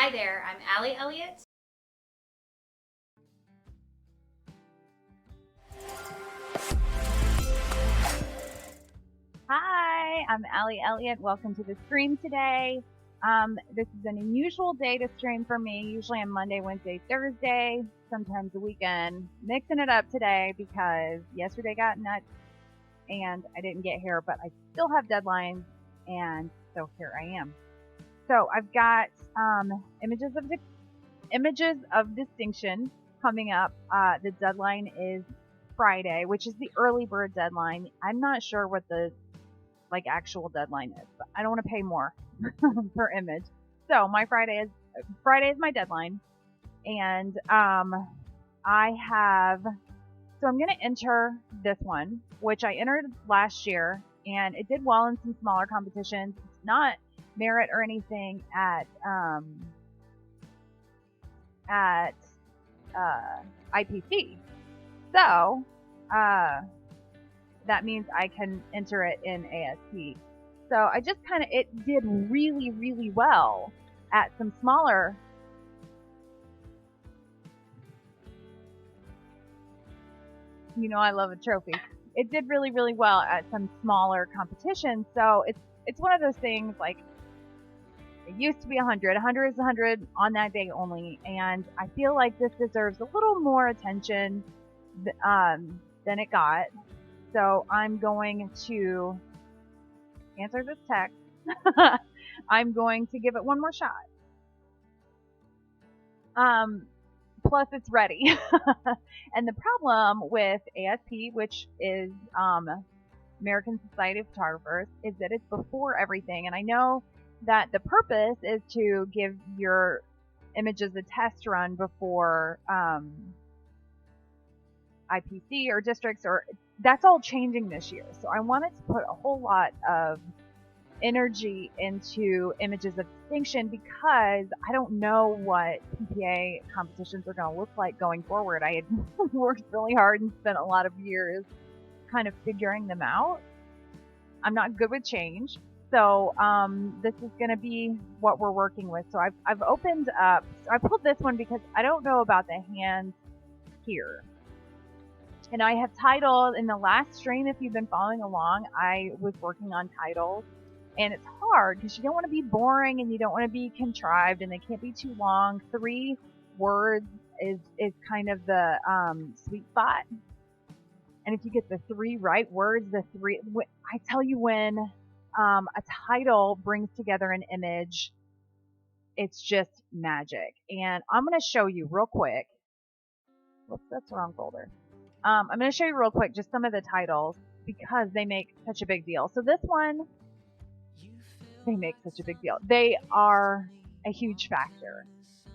Hi there, I'm Allie Elliott. Hi, I'm Allie Elliott. Welcome to the stream today. This is an unusual day to stream for me. Usually on Monday, Wednesday, Thursday, sometimes the weekend. Mixing it up today because yesterday got nuts and I didn't get here, but I still have deadlines, and so here I am. So I've got images of distinction coming up. The deadline is Friday, which is the early bird deadline. I'm not sure what the actual deadline is, but I don't want to pay more per image. So my Friday is my deadline, and I have. So I'm going to enter this one, which I entered last year, and it did well in some smaller competitions. It's not merit or anything at IPC. So that means I can enter it in ASP. So I just it did really, really well at some smaller. You know, I love a trophy. It did really, really well at some smaller competitions. So it's one of those things, like, it used to be 100. 100 is 100 on that day only. And I feel like this deserves a little more attention than it got. So I'm going to answer this text. I'm going to give it one more shot. Plus it's ready. And the problem with ASP, which is American Society of Photographers, is that it's before everything. And I know that the purpose is to give your images a test run before IPC or districts, or that's all changing this year. So I wanted to put a whole lot of energy into images of distinction because I don't know what PPA competitions are going to look like going forward. I had worked really hard and spent a lot of years kind of figuring them out. I'm not good with change. So this is going to be what we're working with. So I've opened up, so I pulled this one because I don't know about the hands here. And I have titled, in the last stream, if you've been following along, I was working on titles. And it's hard because you don't want to be boring and you don't want to be contrived, and they can't be too long. 3 words is kind of the sweet spot. And if you get the 3 right words, I tell you, when a title brings together an image, it's just magic. And I'm going to show you real quick. Whoops, that's the wrong folder. I'm going to show you real quick just some of the titles because they make such a big deal. So this one, they make such a big deal. They are a huge factor.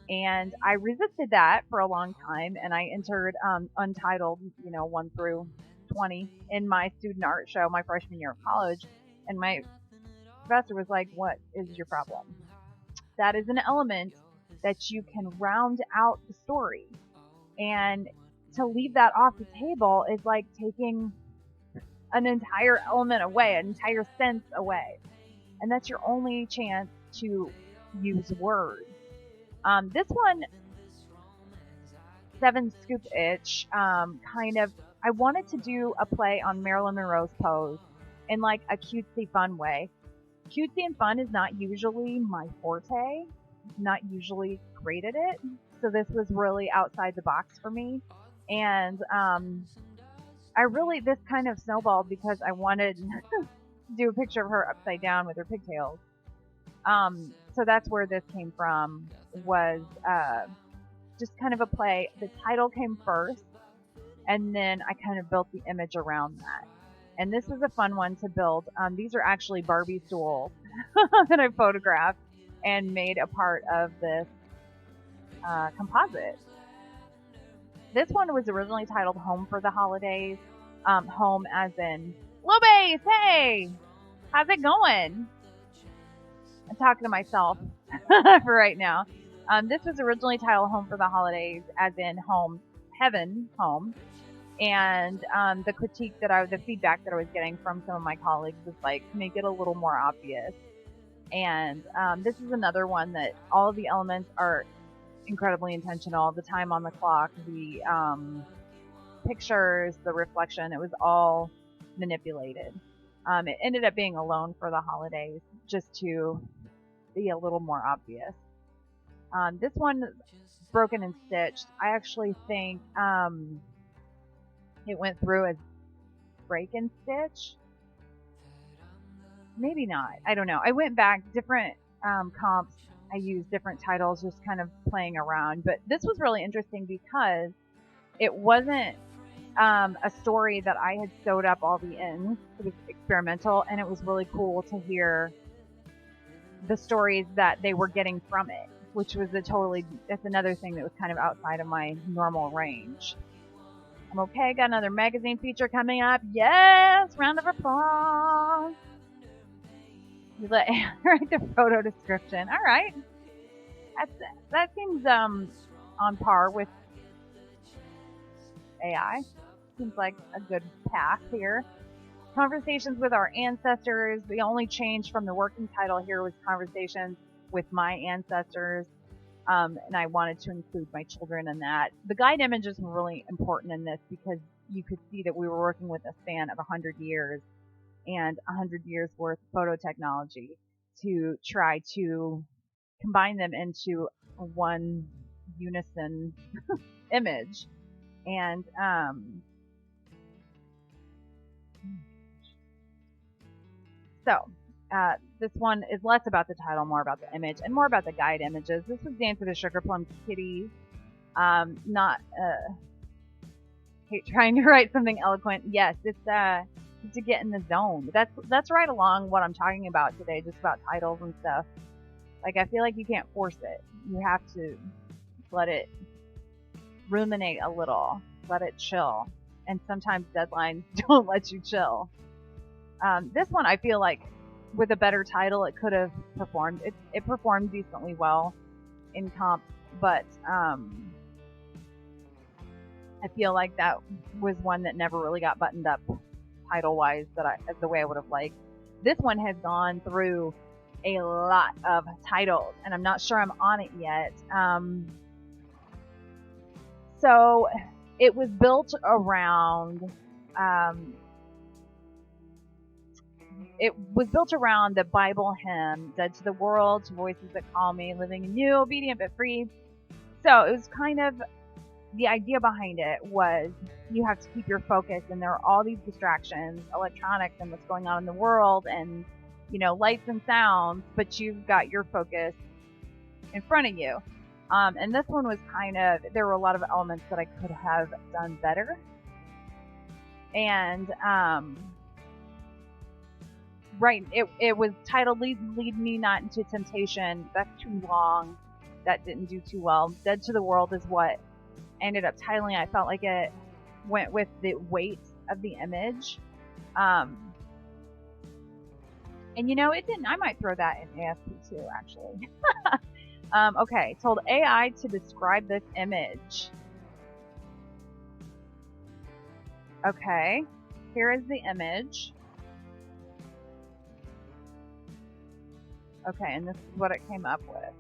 And I resisted that for a long time, and I entered untitled, 1 through 20 in my student art show my freshman year of college. And my professor was like, "What is your problem?" That is an element that you can round out the story. And to leave that off the table is like taking an entire element away, an entire sense away. And that's your only chance to use words. This one, 7 Scoop Itch, I wanted to do a play on Marilyn Monroe's pose in like a cutesy fun way. Cutesy and fun is not usually my forte, not usually great at it. So this was really outside the box for me. And this kind of snowballed because I wanted to do a picture of her upside down with her pigtails. So that's where this came from, was just kind of a play. The title came first, and then I kind of built the image around that. And this is a fun one to build. These are actually Barbie stools that I photographed and made a part of this composite. This one was originally titled Home for the Holidays. Home as in, Lobase, hey! How's it going? I'm talking to myself for right now. This was originally titled Home for the Holidays, as in home, heaven, home. And the feedback that I was getting from some of my colleagues was like, make it a little more obvious. And this is another one that all of the elements are incredibly intentional. The time on the clock, the pictures, the reflection, it was all manipulated. It ended up being alone for the holidays just to be a little more obvious. This one, broken and stitched, I actually think it went through as break and stitch. Maybe not. I don't know. I went back, different comps. I used different titles, just kind of playing around. But this was really interesting because it wasn't a story that I had sewed up all the ends. It was experimental, and it was really cool to hear the stories that they were getting from it, which was that's another thing that was kind of outside of my normal range. I'm okay, got another magazine feature coming up. Yes, round of applause. Write the photo description. All right, that seems on par with AI. Seems like a good path here. Conversations with our ancestors. The only change from the working title here was conversations with my ancestors. And I wanted to include my children in that. The guide images were really important in this because you could see that we were working with a span of 100 years and 100 years worth of photo technology to try to combine them into one unison image. And this one is less about the title, more about the image, and more about the guide images. This was Dance with the Sugar Plum Kitties. Not trying to write something eloquent. Yes, it's to get in the zone. That's right along what I'm talking about today, just about titles and stuff. Like, I feel like you can't force it. You have to let it ruminate a little, let it chill. And sometimes deadlines don't let you chill. This one, I feel like, with a better title, it could have performed. It performed decently well in comps, but I feel like that was one that never really got buttoned up title-wise the way I would have liked. This one has gone through a lot of titles, and I'm not sure I'm on it yet. So it was built around the Bible hymn, Dead to the World, to Voices That Call Me, Living in You, Obedient but Free. So it was kind of, the idea behind it was you have to keep your focus, and there are all these distractions, electronics and what's going on in the world, and lights and sounds, but you've got your focus in front of you. And this one was there were a lot of elements that I could have done better. And right, it was titled Lead Me Not Into Temptation. That's too long. That didn't do too well. Dead to the World is what I ended up titling. I felt like it went with the weight of the image. And it didn't. I might throw that in ASP too, actually. Okay, told AI to describe this image. Okay, here is the image. Okay, and this is what it came up with.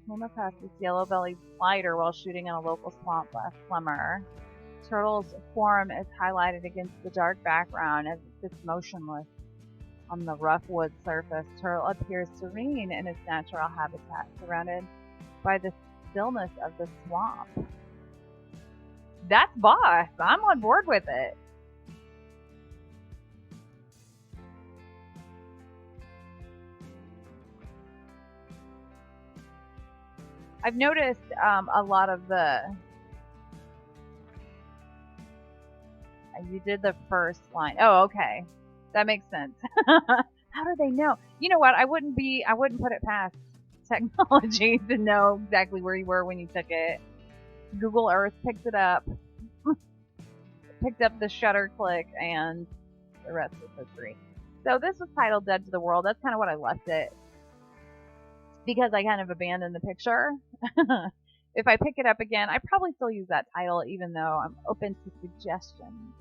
Came across this yellow-bellied slider while shooting in a local swamp last summer. Turtle's form is highlighted against the dark background as it sits motionless on the rough wood surface. Turtle appears serene in its natural habitat, surrounded by the stillness of the swamp. That's boss. I'm on board with it. I've noticed a lot of you did the first line. Oh, okay. That makes sense. How do they know? You know what? I wouldn't put it past technology to know exactly where you were when you took it. Google Earth picked it up. Picked up the shutter click, and the rest is history. So this was titled Dead to the World. That's kind of what I left it, because I kind of abandoned the picture. If I pick it up again, I probably still use that title, even though I'm open to suggestions.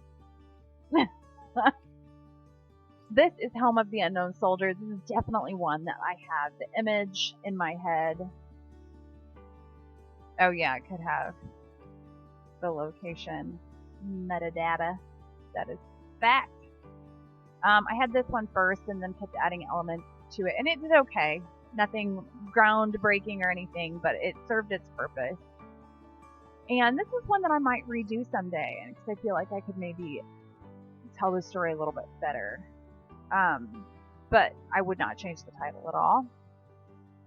This is Home of the Unknown Soldier. This is definitely one that I have the image in my head. Oh yeah, it could have the location metadata. That is fact. I had this one first and then kept adding elements to it, and it did okay. Nothing groundbreaking or anything, but it served its purpose. And this is one that I might redo someday, because I feel like I could maybe tell the story a little bit better. But I would not change the title at all.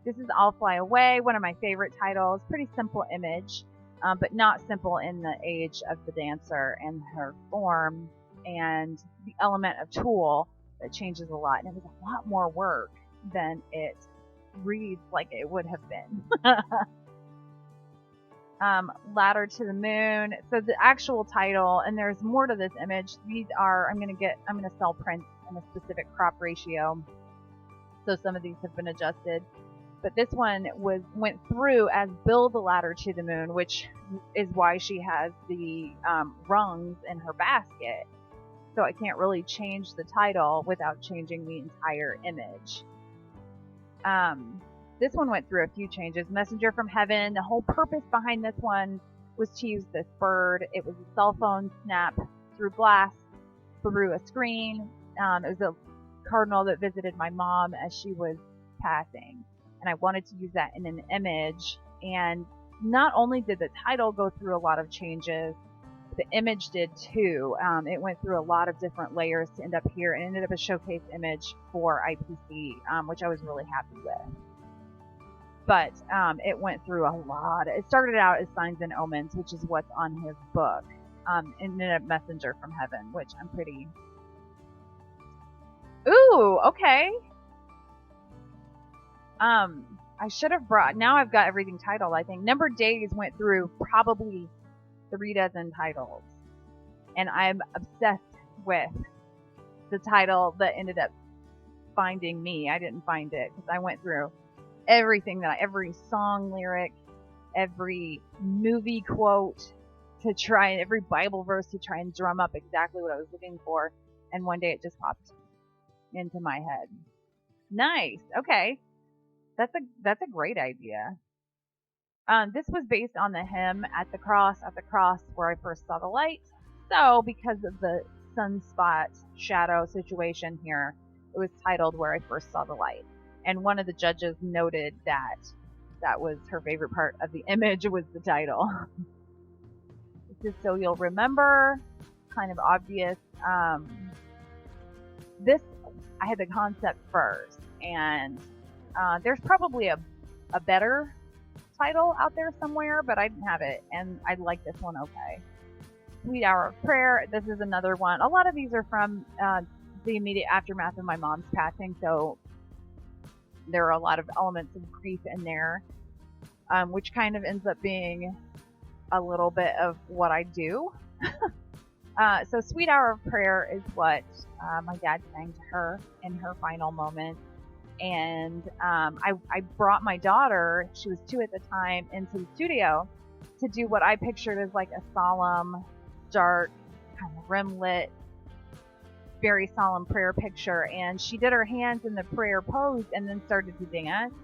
This is I'll Fly Away, one of my favorite titles. Pretty simple image, but not simple in the age of the dancer and her form and the element of tulle that changes a lot. And it was a lot more work than it reads like it would have been. Ladder to the Moon. So the actual title, and there's more to this image. These are, I'm going to sell prints in a specific crop ratio. So some of these have been adjusted. But this one went through as Build the Ladder to the Moon, which is why she has the rungs in her basket. So I can't really change the title without changing the entire image. This one went through a few changes. Messenger from Heaven. The whole purpose behind this one was to use this bird. It was a cell phone snap through glass, through a screen. It was a cardinal that visited my mom as she was passing. And I wanted to use that in an image. And not only did the title go through a lot of changes, the image did too. It went through a lot of different layers to end up here, and ended up a showcase image for IPC, which I was really happy with. But it went through a lot. It started out as Signs and Omens, which is what's on his book, and ended up Messenger from Heaven, which I'm pretty... Ooh, okay. I should have brought... Now I've got everything titled, I think. Numbered Days went through probably 36 titles. And I'm obsessed with the title that ended up finding me. I didn't find it, because I went through everything, every song lyric, every movie quote, every Bible verse to try and drum up exactly what I was looking for. And one day it just popped into my head. Nice. Okay. That's a great idea. This was based on the hymn at the cross where I first saw the light. So because of the sunspot shadow situation here, it was titled Where I First Saw the Light. And one of the judges noted that was her favorite part of the image was the title. This is So You'll Remember. Kind of obvious. This, I had the concept first, and there's probably a better title out there somewhere, but I didn't have it, and I like this one okay. Sweet Hour of Prayer. This is another one. A lot of these are from the immediate aftermath of my mom's passing, so there are a lot of elements of grief in there, which kind of ends up being a little bit of what I do. So Sweet Hour of Prayer is what my dad sang to her in her final moment. And I brought my daughter, she was 2 at the time, into the studio to do what I pictured as like a solemn, dark, kind of rim-lit, very solemn prayer picture. And she did her hands in the prayer pose and then started to dance.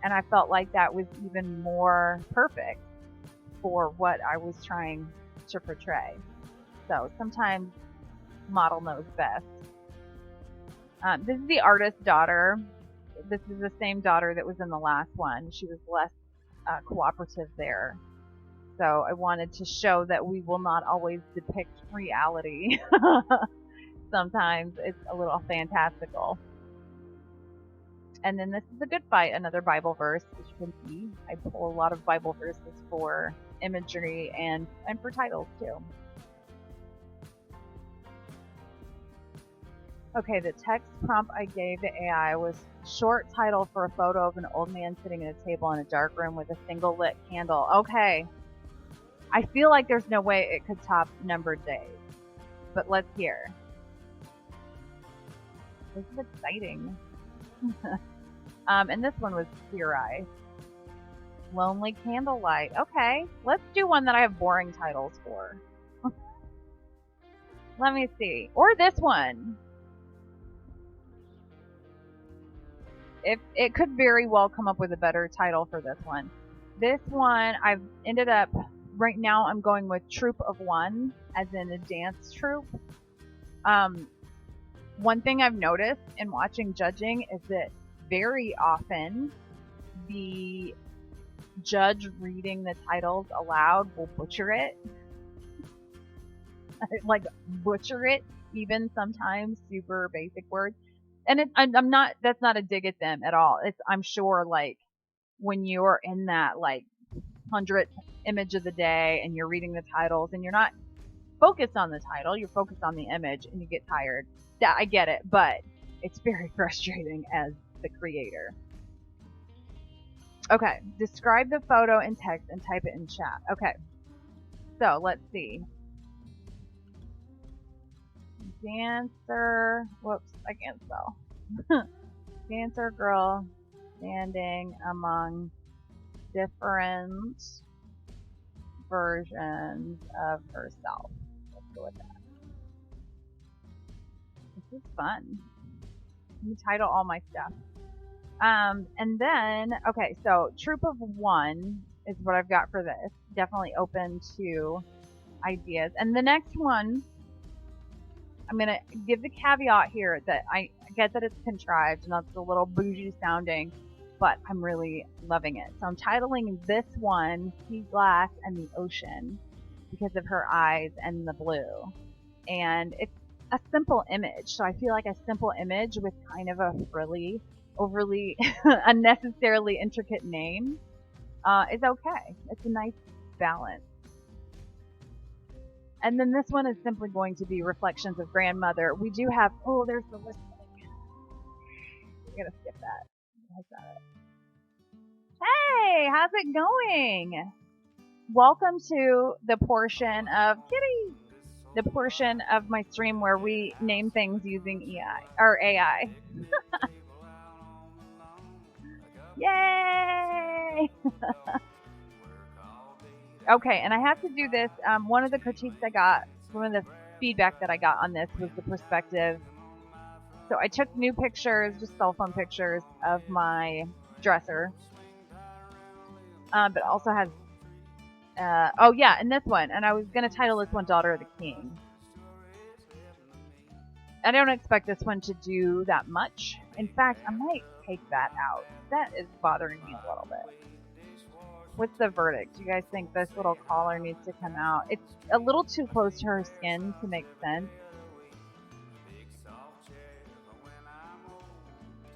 And I felt like that was even more perfect for what I was trying to portray. So sometimes model knows best. This is the artist's daughter. This is the same daughter that was in the last one. She was less cooperative there. So I wanted to show that we will not always depict reality. Sometimes it's a little fantastical. And then this is a good fight, another Bible verse, as you can see. I pull a lot of Bible verses for imagery and for titles too. Okay, the text prompt I gave the AI was short title for a photo of an old man sitting at a table in a dark room with a single lit candle. Okay. I feel like there's no way it could top Numbered Days. But let's hear. This is exciting. And this one was Clear Eye. Lonely Candlelight. Okay, let's do one that I have boring titles for. Let me see. Or this one. if it could very well come up with a better title for this one. This one, I've ended up, right now I'm going with Troop of One, as in a dance troupe. One thing I've noticed in watching judging is that very often the judge reading the titles aloud will butcher it. Like, butcher it, even sometimes super basic words. And I'm not, that's not a dig at them at all. I'm sure, like, when you're in that, like, 100th image of the day and you're reading the titles and you're not focused on the title, you're focused on the image and you get tired. Yeah, I get it, but it's very frustrating as the creator. Okay, describe the photo in text and type it in chat. Okay, so let's see. Dancer, whoops, I can't spell. Dancer girl standing among different versions of herself. Let's go with that. This is fun. Let me title all my stuff. And then, okay, so Troop of One is what I've got for this. Definitely open to ideas. And the next one, I'm going to give the caveat here that I get that it's contrived and that's a little bougie sounding, but I'm really loving it. So I'm titling this one Sea Glass and the Ocean because of her eyes and the blue. And it's a simple image. So I feel like a simple image with kind of a frilly, overly unnecessarily intricate name is okay. It's a nice balance. And then this one is simply going to be Reflections of Grandmother. We do have, oh, there's the listing. We're going to skip that. How's that? Hey, how's it going? Welcome to the portion of Kitty, the portion of my stream where we name things using AI. Yay! Okay, and I have to do this. One of the critiques I got, one of the feedback that I got on this was the perspective. So I took new pictures, just cell phone pictures of my dresser. But also has, oh yeah, and this one. And I was going to title this one Daughter of the King. I don't expect this one to do that much. In fact, I might take that out. That is bothering me a little bit. What's the verdict? Do you guys think this little collar needs to come out? It's a little too close to her skin to make sense.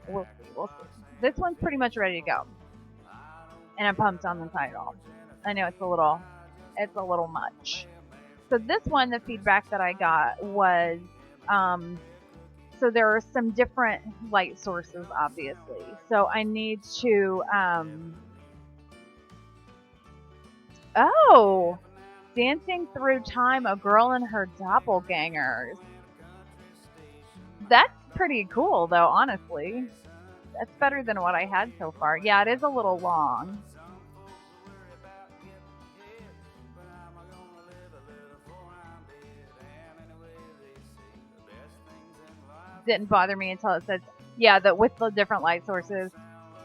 We'll see. We'll see. This one's pretty much ready to go. And I'm pumped on the title. I know it's a little much. So this one, the feedback that I got was, so there are some different light sources, obviously. So I need to, oh, Dancing Through Time, a girl and her doppelgangers. That's pretty cool, though, honestly. That's better than what I had so far. Yeah, it is a little long. Didn't bother me until it says, yeah, with the different light sources.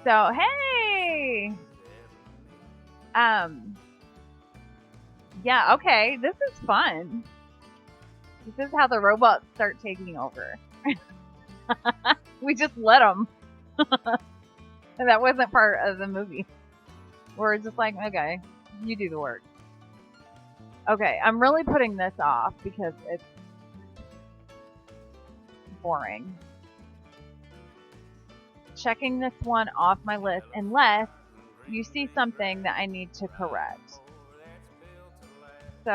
So, hey! Yeah, okay, this is fun. This is how the robots start taking over. We just let them. And that wasn't part of the movie. We're just like, okay, you do the work. Okay, I'm really putting this off because it's boring. Checking this one off my list unless you see something that I need to correct. So,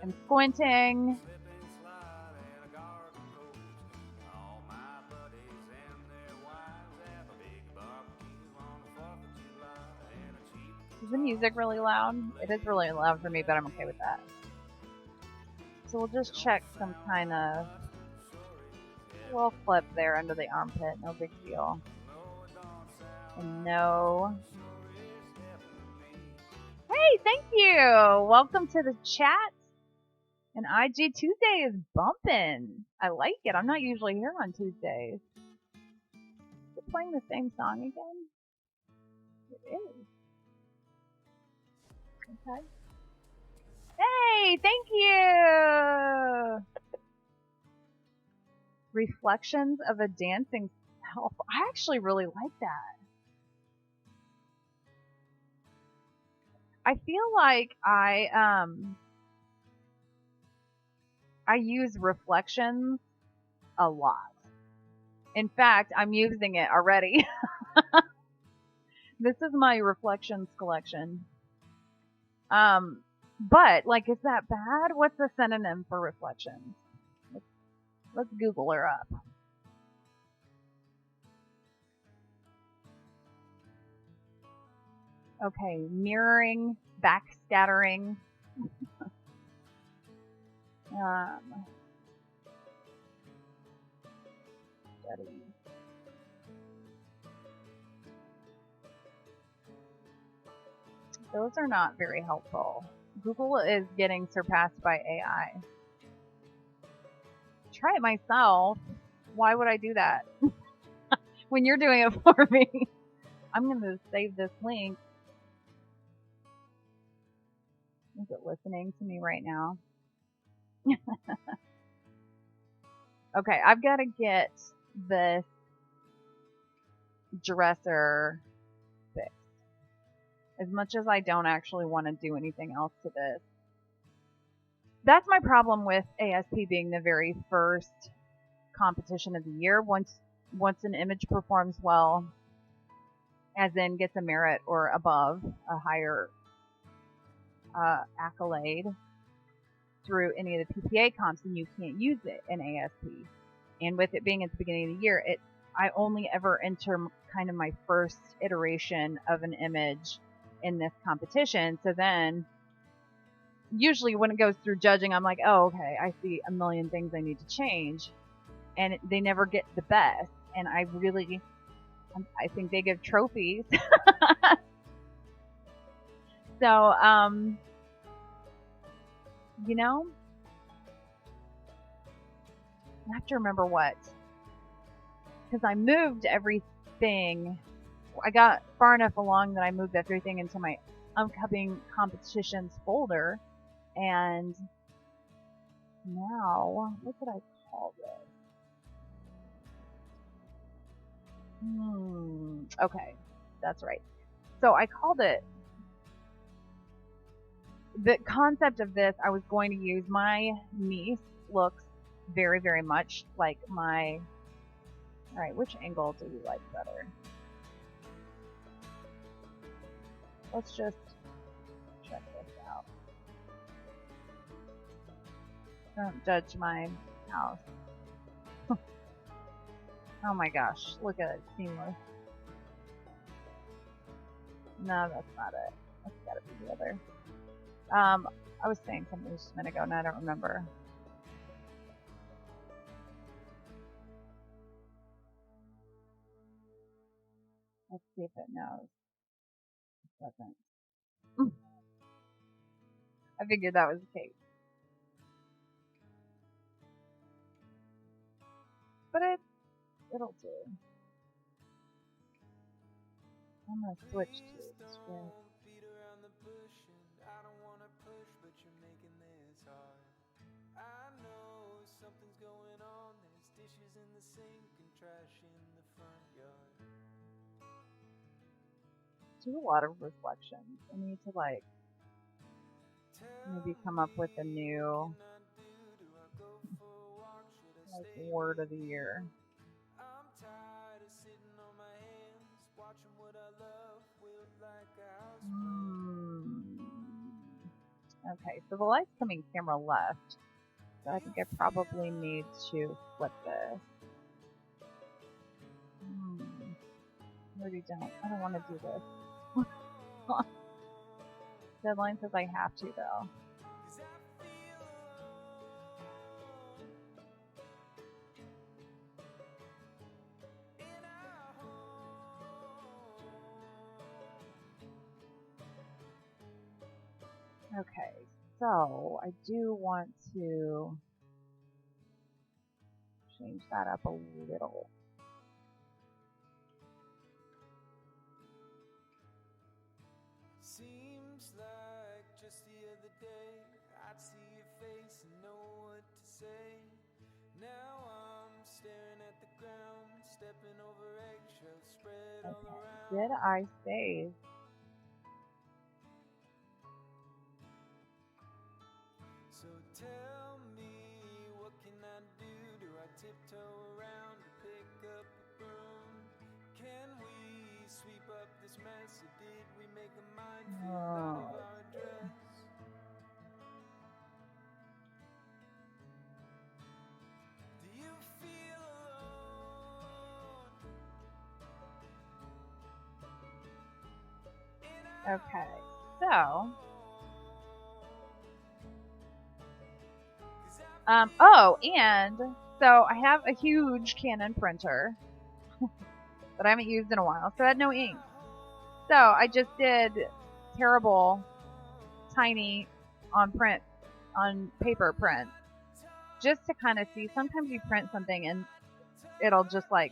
I'm squinting. Is the music really loud? It is really loud for me, but I'm okay with that. So we'll just check some kind of little clip there under the armpit. No big deal. And no. Hey, thank you! Welcome to the chat. And IG Tuesday is bumping. I like it. I'm not usually here on Tuesdays. playing the same song again? It is. Okay. Hey, thank you! Reflections of a dancing self. I actually really like that. I feel like I use reflections a lot. In fact, I'm using it already. This is my reflections collection. But like, is that bad? What's the synonym for reflections? Let's Google her up. Okay, mirroring, backscattering. Study. Those are not very helpful. Google is getting surpassed by AI. Try it myself. Why would I do that? When you're doing it for me. I'm going to save this link. Is it listening to me right now? Okay, I've got to get this dresser fixed. As much as I don't actually want to do anything else to this. That's my problem with ASP being the very first competition of the year. Once an image performs well, as in gets a merit or above a higher accolade through any of the PPA comps, then you can't use it in ASP. And with it being at the beginning of the year, I only ever enter kind of my first iteration of an image in this competition. So then usually when it goes through judging, I'm like, oh, okay, I see a million things I need to change. And they never get the best. And I think they give trophies. So, you know, I have to remember what. Because I moved everything. I got far enough along that I moved everything into my upcoming competitions folder. And now, what did I call this? Okay, that's right. So I called it, the concept of this, I was going to use, my niece looks very, very much like my, alright, which angle do you like better? Let's just check this out. Don't judge my house. Oh my gosh, look at it, seamless. No, that's not it. That's gotta be the other. I was saying something just a minute ago and I don't remember. Let's see if it knows. It doesn't. I figured that was the case. But it'll do. I'm gonna switch to script. Do a lot of reflections. I need to like maybe come up with a new like word of the year. Okay, so the light's coming camera left, so I think I probably need to flip this. Maybe don't. I don't want to do this. Deadline says I have to, though. Okay, so I do want to change that up a little. Seems like just the other day I'd see your face and know what to say. Now I'm staring at the ground, stepping over eggshells spread all Okay. around. Did I save? So tell me, what can I do? Do I tiptoe around to pick up a broom? Can we sweep up this mess, or did we make a minefield out of our dress? Do you feel alone? Okay, so oh, and so I have a huge Canon printer that I haven't used in a while, so I had no ink. So I just did terrible, tiny on paper print, just to kind of see. Sometimes you print something and it'll just like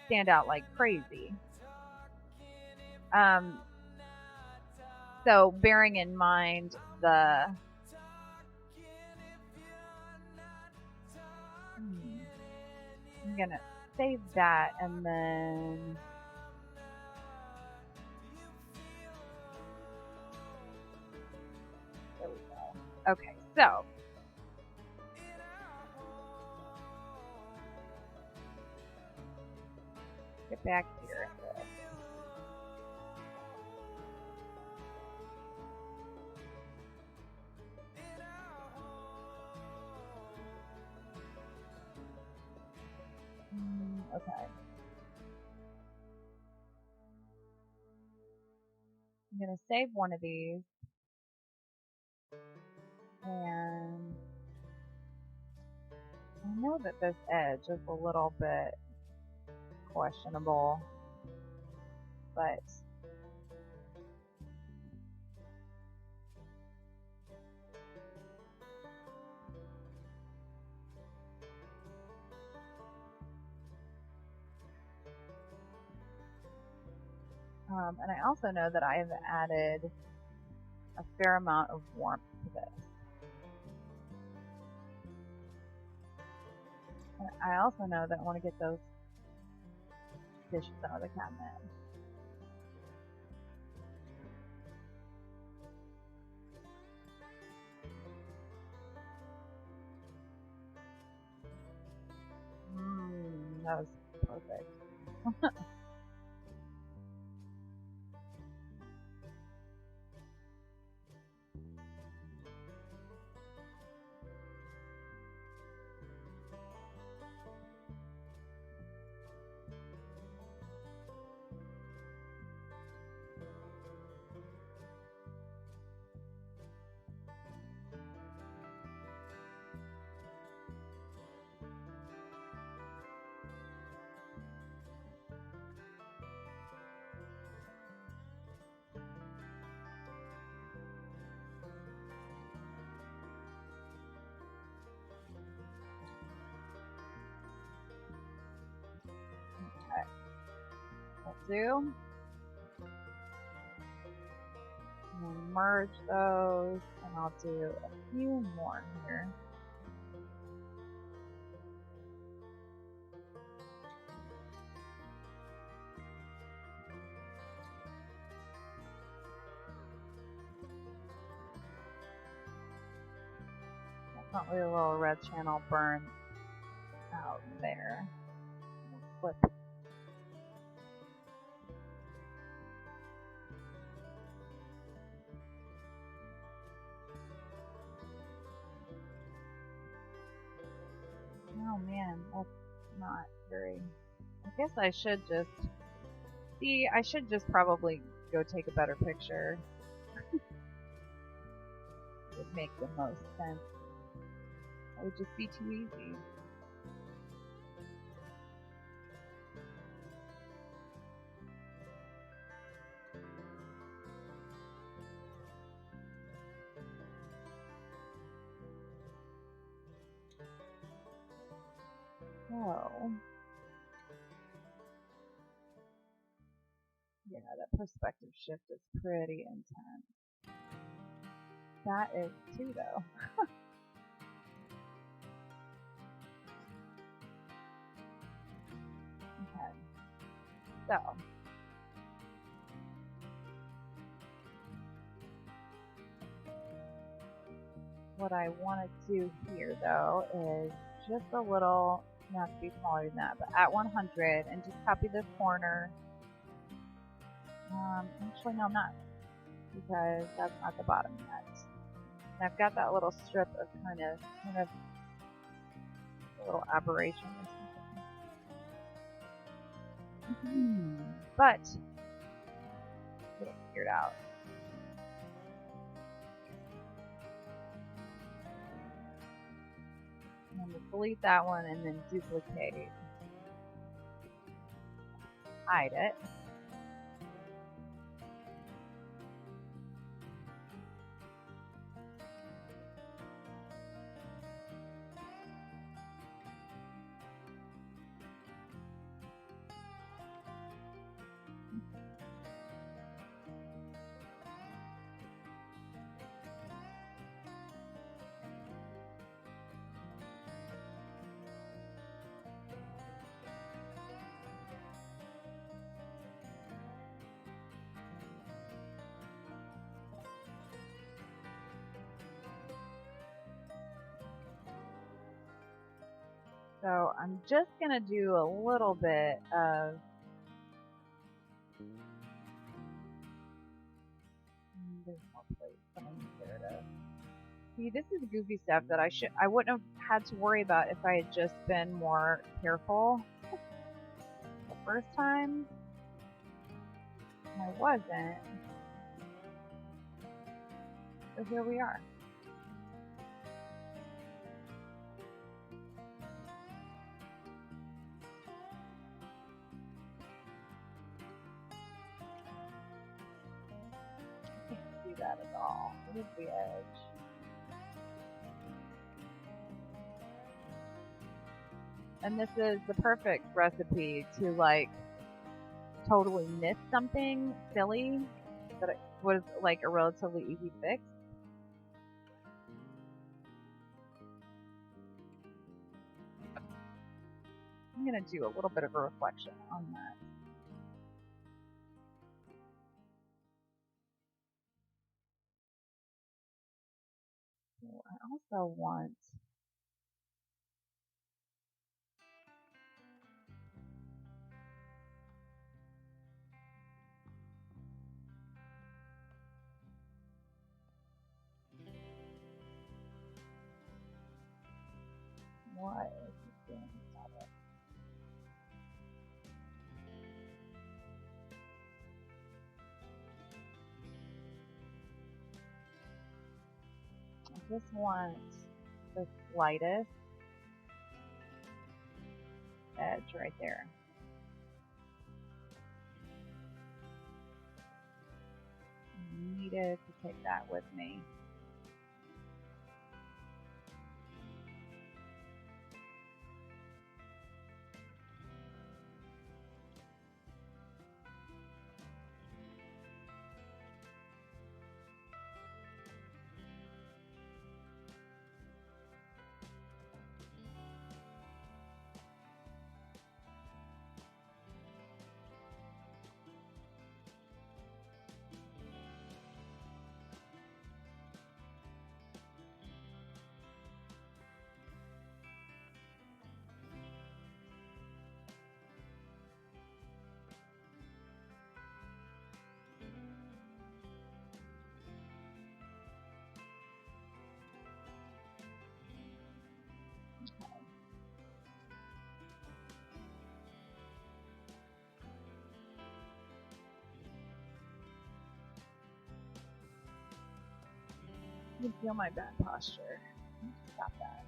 stand out like crazy. So bearing in mind the I'm gonna save that and then there we go. Okay, so get back here. Okay. I'm going to save one of these. And I know that this edge is a little bit questionable, but and I also know that I have added a fair amount of warmth to this. And I also know that I want to get those dishes out of the cabinet. That was perfect. Do. And merge those, and I'll do a few more here. Definitely a little red channel burn out there. Flip. Oh man, that's not very. I guess I should just see. I should just probably go take a better picture. It would make the most sense. It would just be too easy. So, Yeah, that perspective shift is pretty intense. That is too, though. Okay. So. What I want to do here, though, is just a little, not to be smaller than that, but at 100, and just copy this corner. Actually, no, I'm not, because that's not the bottom yet. And I've got that little strip of kind of a little aberration or something. But get it figured out. I'm going to delete that one and then duplicate. Hide it. So I'm just going to do a little bit of there's more plates than I need there to see. This is goofy stuff that I wouldn't have had to worry about if I had just been more careful the first time. And I wasn't. So here we are. That at all. Here's the edge. And this is the perfect recipe to like totally miss something silly that it was like a relatively easy fix. I'm gonna do a little bit of a reflection on that. I also want what is this doing? Stop it. I just want the slightest edge right there. I needed to take that with me. You can feel my bad posture. Stop that.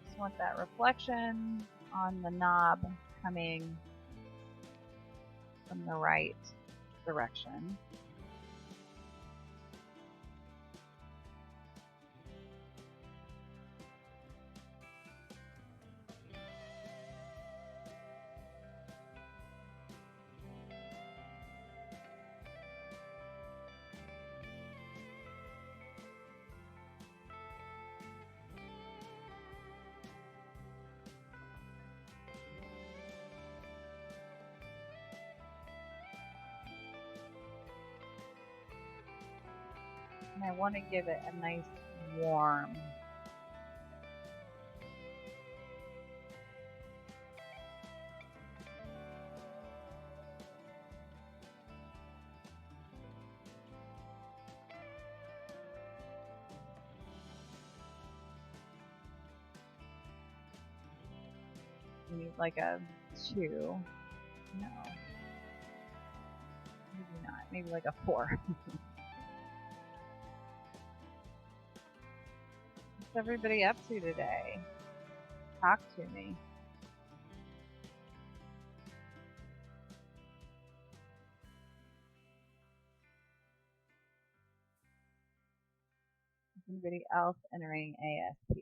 Just want that reflection on the knob coming from the right direction. And I want to give it a nice warm. Maybe like a 2. No. Maybe not. Maybe like a 4. What's everybody up to today? Talk to me. Is anybody else entering ASP?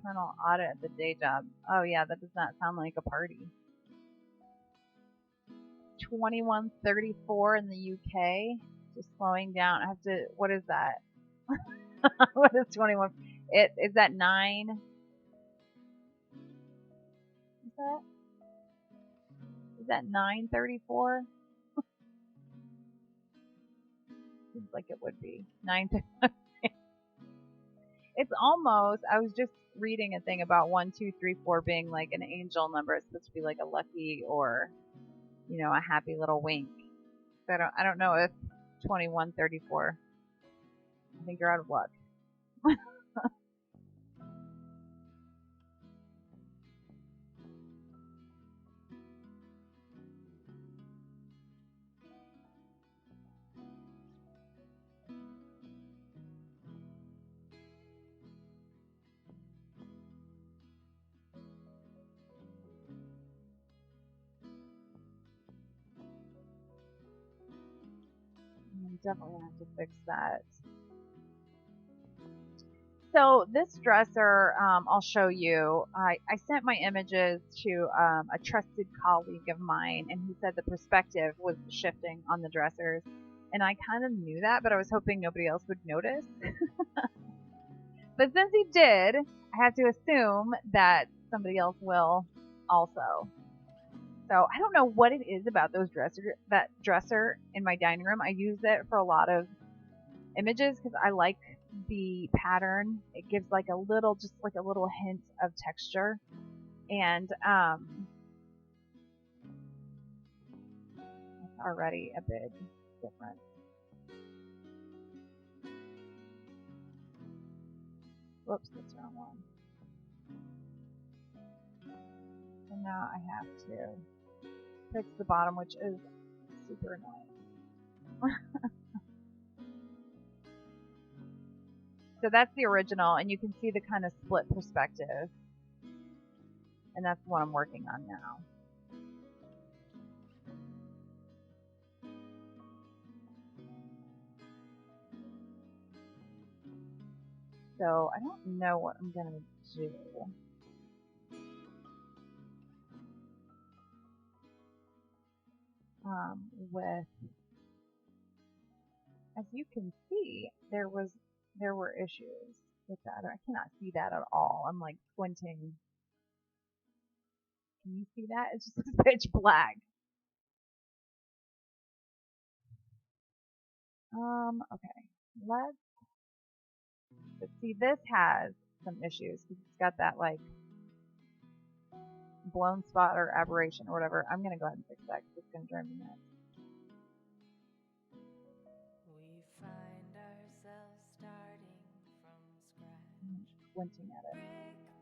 Internal audit at the day job. Oh yeah, that does not sound like a party. 2134 in the UK. Just slowing down. I have to. What is that? What is 21? Is that 9? Is that 934? Seems like it would be 9. It's almost. I was just reading a thing about 1, 2, 3, 4 being like an angel number. It's supposed to be like a lucky or, you know, a happy little wink. So I don't know if 2134. I think you're out of luck. I'm definitely gonna have to fix that. So this dresser, I'll show you. I sent my images to a trusted colleague of mine, and he said the perspective was shifting on the dressers. And I kind of knew that, but I was hoping nobody else would notice. But since he did, I have to assume that somebody else will also. So I don't know what it is about that dresser in my dining room. I use it for a lot of images because I like the pattern. It gives like a little hint of texture, and it's already a big difference. Whoops, that's the wrong one. So now I have to fix the bottom, which is super annoying. So that's the original, and you can see the kind of split perspective. And that's what I'm working on now. So I don't know what I'm going to do. With, as you can see, there were issues with that. I cannot see that at all. I'm like squinting. Can you see that? It's just pitch black. Okay. But see, this has some issues because it's got that like blown spot or aberration or whatever. I'm gonna go ahead and fix that because it's gonna drive me nuts. We find ourselves starting from scratch. I'm squinting at it.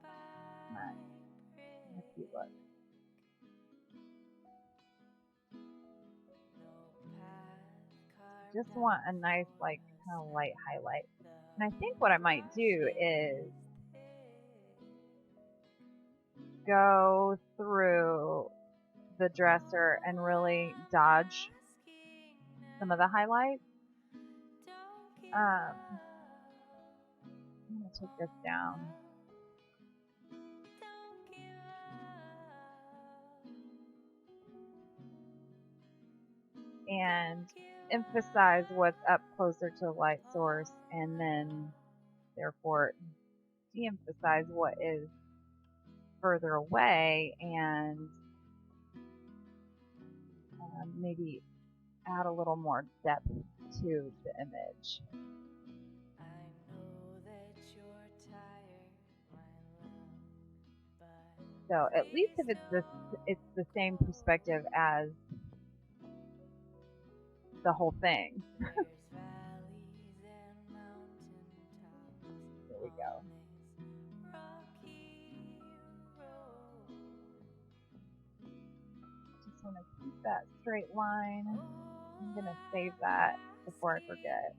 Come on. Let's see what. Just want a nice like kind of light highlight. And I think what I might do is go through the dresser and really dodge some of the highlights. I'm going to take this down. and emphasize what's up closer to the light source, and then therefore de-emphasize what is further away, and maybe add a little more depth to the image. So at least if it's the same perspective as the whole thing. There we go. Just want to keep that straight line. I'm going to save that before I forget.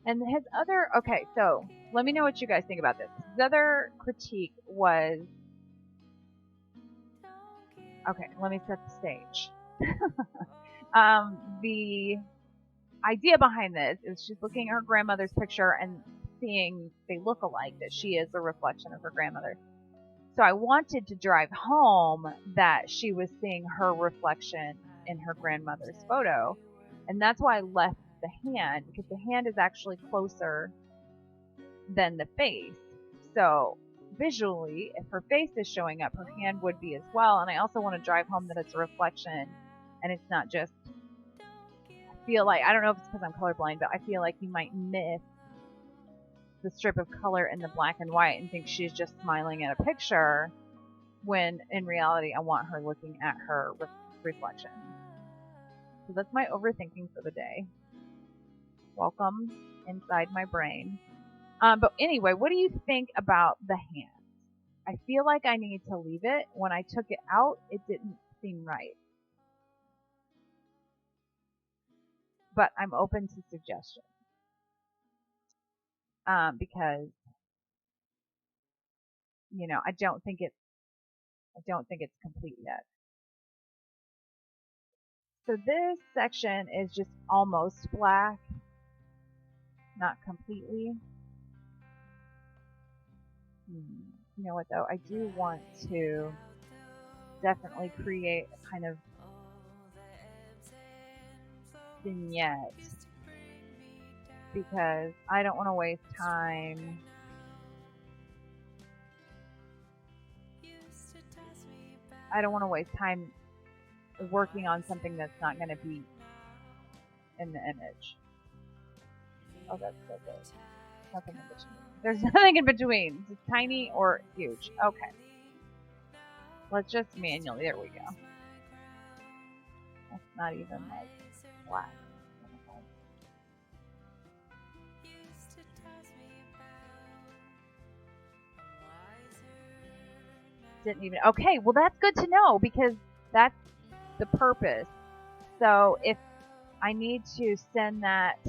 And his other, okay, so let me know what you guys think about this. His other critique was, okay, let me set the stage. The idea behind this is she's looking at her grandmother's picture and seeing they look alike, that she is a reflection of her grandmother. So I wanted to drive home that she was seeing her reflection in her grandmother's photo, and that's why I left the hand, because the hand is actually closer than the face. So visually, if her face is showing up, her hand would be as well. And I also want to drive home that it's a reflection and it's not just, I feel like, I don't know if it's because I'm colorblind, but I feel like you might miss the strip of color in the black and white and think she's just smiling at a picture, when in reality I want her looking at her reflection. So that's my overthinking for the day. Welcome inside my brain. But anyway, what do you think about the hand? I feel like I need to leave it. When I took it out, it didn't seem right. But I'm open to suggestions. Because, you know, I don't think it's complete yet. So this section is just almost black, not completely. You know what though? I do want to definitely create a kind of vignette, because I don't want to waste time working on something that's not going to be in the image. Oh, that's so good. Nothing in between. There's nothing in between. It's tiny or huge. Okay. Let's just manually. There we go. That's not even like black. Didn't even. Okay, well that's good to know, because that's the purpose. So if I need to send that,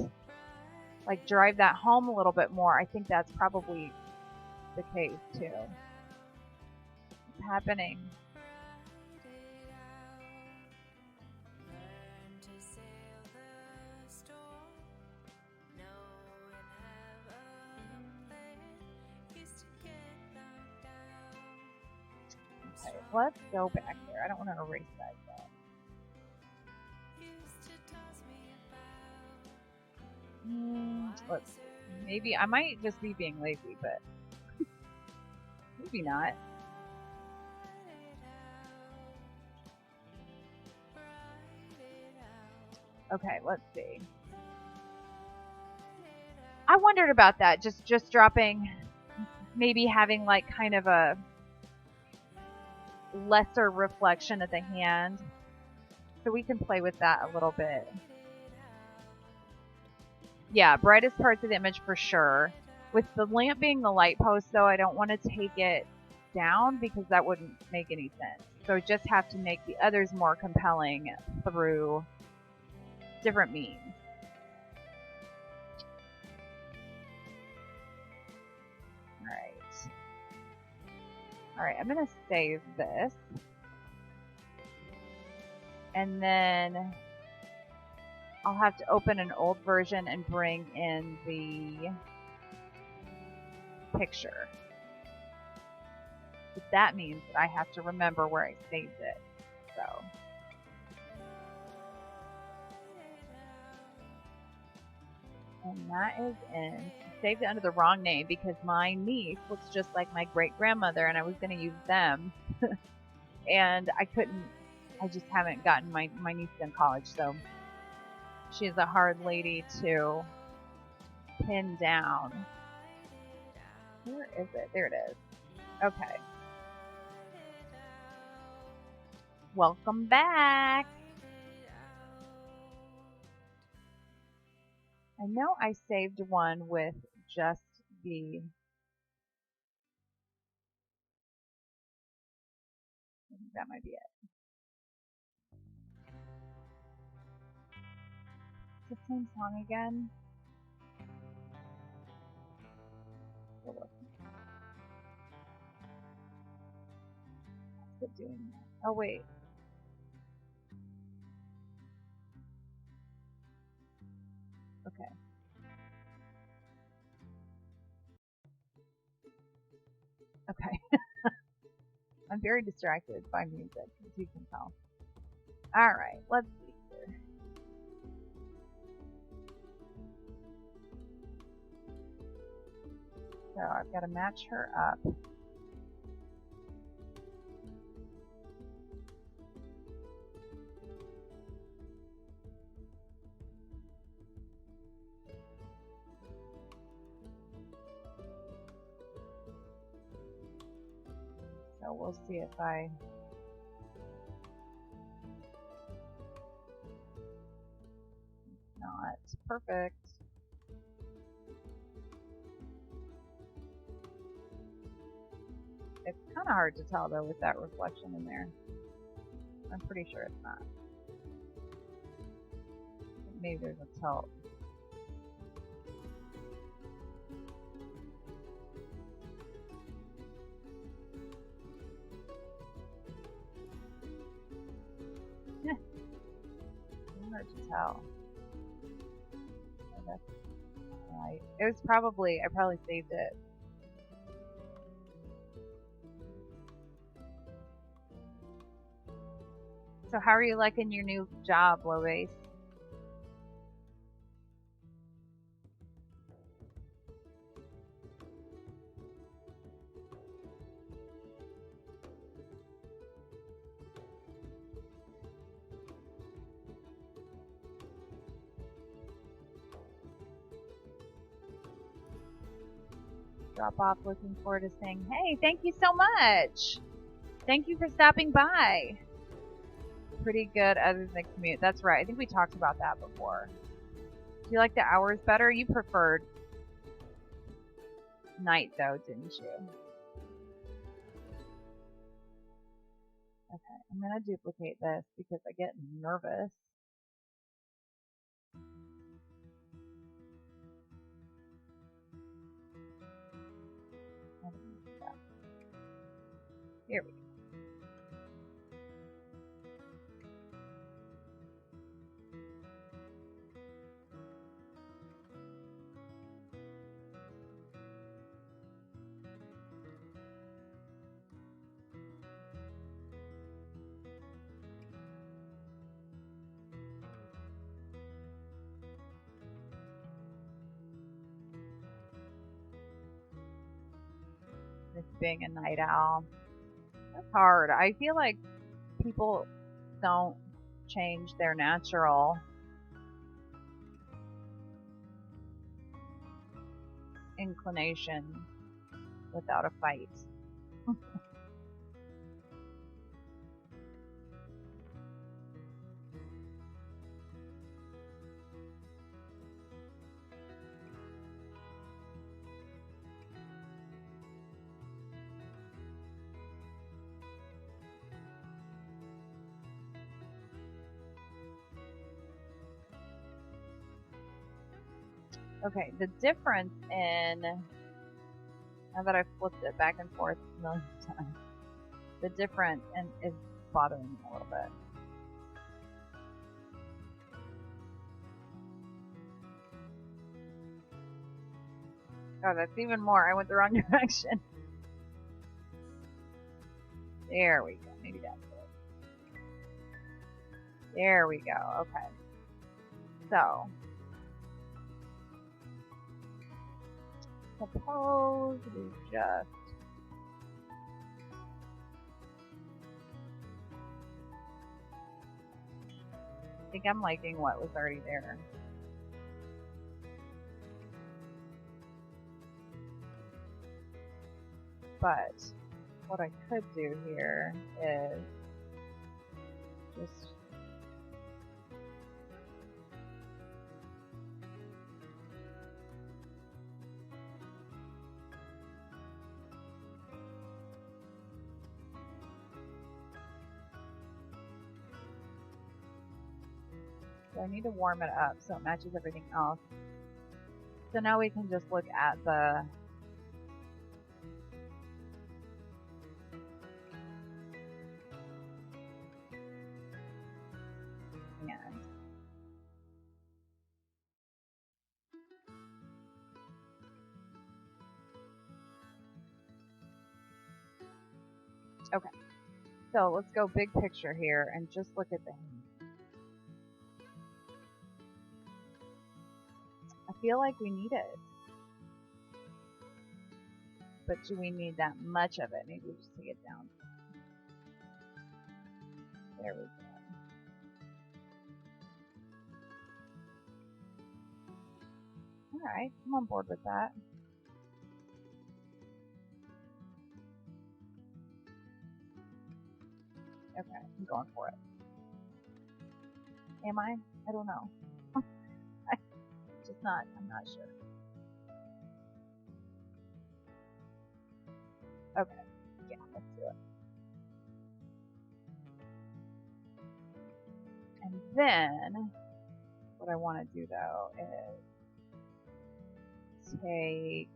like drive that home a little bit more, I think that's probably the case too. What's happening? Okay, let's go back there. I don't want to erase that yet. Let's see. Maybe I might just be being lazy, but maybe not. Okay, let's see. I wondered about that. Just dropping, maybe having like kind of a lesser reflection of the hand. So we can play with that a little bit. Yeah, brightest parts of the image for sure. With the lamp being the light post, though, I don't want to take it down, because that wouldn't make any sense. So I just have to make the others more compelling through different means. Alright, I'm going to save this. And then I'll have to open an old version and bring in the picture. But that means that I have to remember where I saved it. So. And that is in. I saved it under the wrong name because my niece looks just like my great grandmother, and I was going to use them. And I couldn't. I just haven't gotten my niece in college, so she's a hard lady to pin down. Where is it? There it is. Okay. Welcome back. I know I saved one with just the. I think that might be it. The same song again. What's it doing that? Oh wait. Okay. Okay. I'm very distracted by music, as you can tell. Alright, let's see here. So I've got to match her up. So we'll see if I... Not perfect. It's kind of hard to tell though with that reflection in there. I'm pretty sure it's not. Maybe there's a tilt. It's hard to tell. Oh, that's right. It was probably, I probably saved it. So how are you liking your new job, Low Base? Drop off looking forward to saying, hey, thank you so much. Thank you for stopping by. Pretty good other than the commute. That's right. I think we talked about that before. Do you like the hours better? You preferred night though, didn't you? Okay, I'm going to duplicate this because I get nervous. Here we go. This being a night owl. That's hard. I feel like people don't change their natural inclination without a fight. Okay, the difference in, now that I've flipped it back and forth a million times, the difference is bothering me a little bit. Oh, that's even more. I went the wrong direction. There we go. Maybe that's it. There we go. Okay. So, suppose we just I think I'm liking what was already there. But what I could do here is just so I need to warm it up so it matches everything else. So now we can just look at the and okay. So let's go big picture here and just look at the hint. I feel like we need it. But do we need that much of it? Maybe we'll just take it down. There we go. Alright, I'm on board with that. Okay, I'm going for it. Am I? I don't know. Just not, I'm not sure. Okay, yeah, let's do it. And then, what I want to do though is take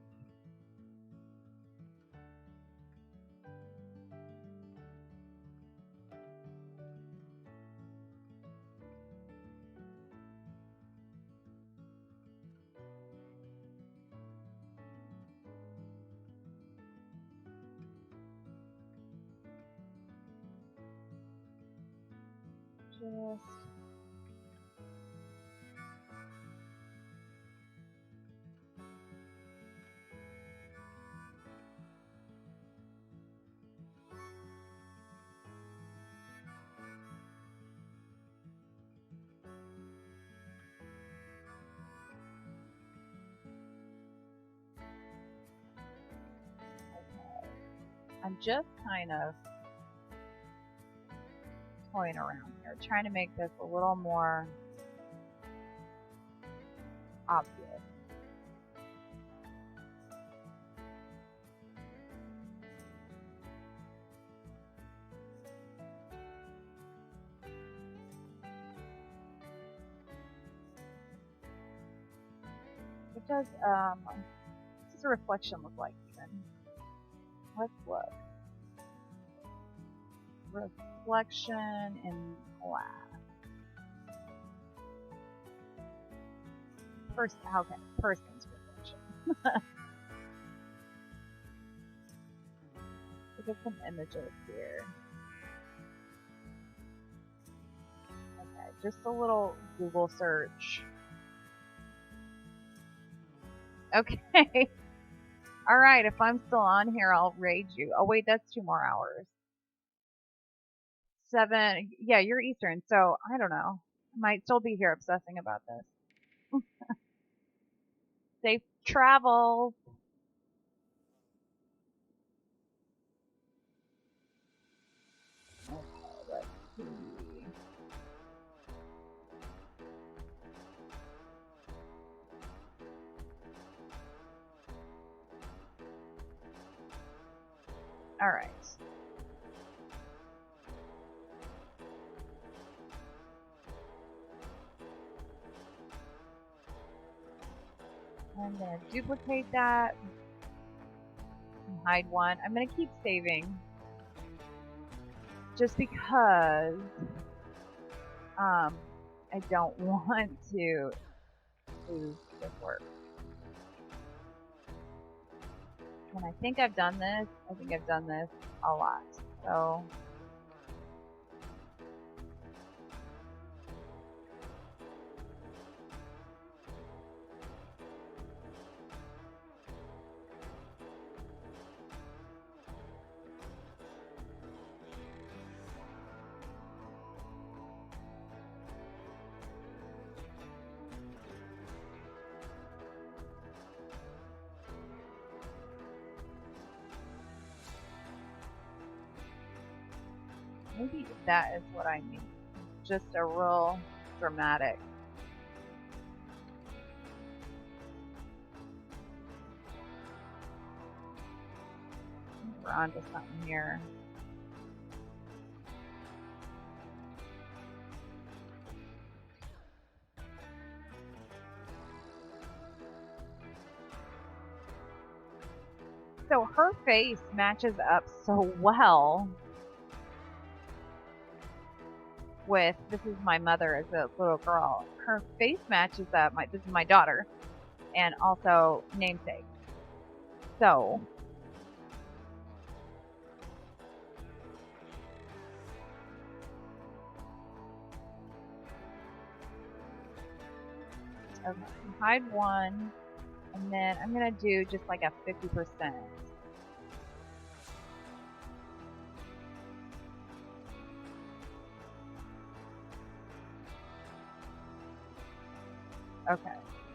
just I'm just kind of toying around here, trying to make this a little more obvious. What does a reflection look like even? Let's look. Reflection in glass. Okay, person's reflection. Look at some images here. Okay, just a little Google search. Okay. Alright, if I'm still on here, I'll raid you. Oh, wait, that's 2 more hours. 7. Yeah, you're Eastern, so I don't know. I might still be here obsessing about this. Safe travels. Okay, let's see. Alright. I'm going to duplicate that and hide one. I'm going to keep saving just because I don't want to lose this work. And I think I've done this. I think I've done this a lot. So maybe that is what I need. Just a real dramatic. We're onto something here. So her face matches up so well with, this is my mother as a little girl. Her face matches up, this is my daughter, and also namesake. So okay, hide one, and then I'm gonna do just like a 50%. Okay.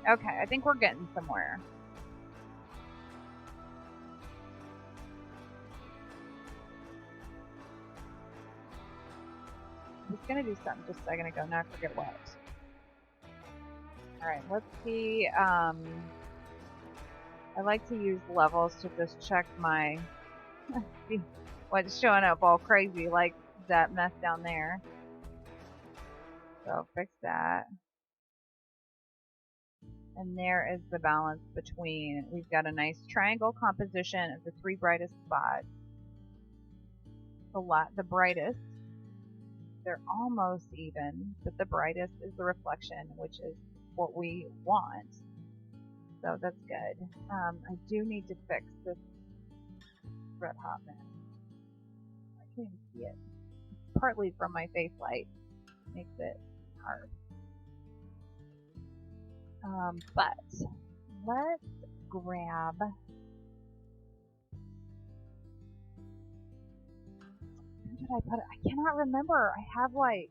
Okay, I think we're getting somewhere. I was gonna do something just a second ago, now I forget what. Alright, let's see. I like to use levels to just check my see what's showing up all crazy, like that mess down there. So fix that. And there is the balance between, we've got a nice triangle composition of the three brightest spots. The brightest, they're almost even, but the brightest is the reflection, which is what we want. So that's good. I do need to fix this red hot mess. I can't even see it. Partly from my face light makes it hard. But let's grab where did I put it? I cannot remember. I have like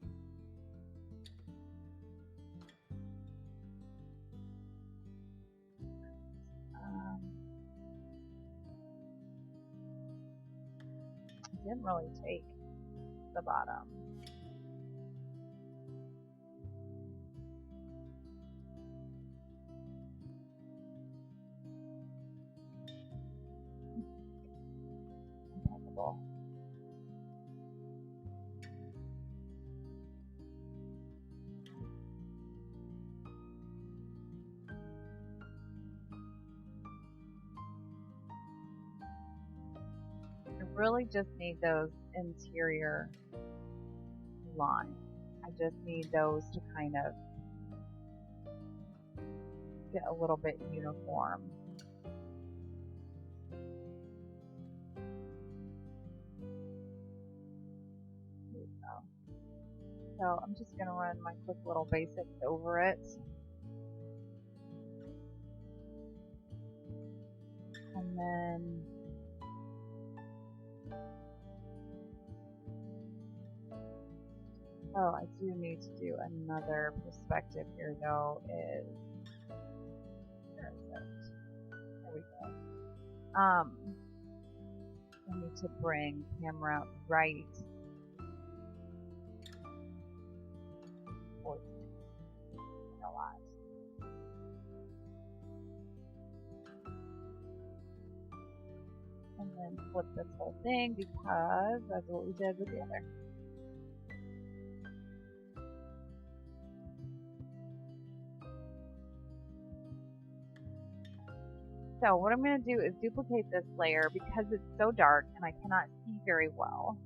I didn't really take the bottom. Impeccable. I really just need those interior lines. I just need those to kind of get a little bit uniform. There we go. So I'm just going to run my quick little basics over it. And then oh, I do need to do another perspective here though, where is it? There we go. I need to bring camera right towards me a lot. And then flip this whole thing because that's what we did with the other. So what I'm going to do is duplicate this layer because it's so dark and I cannot see very well.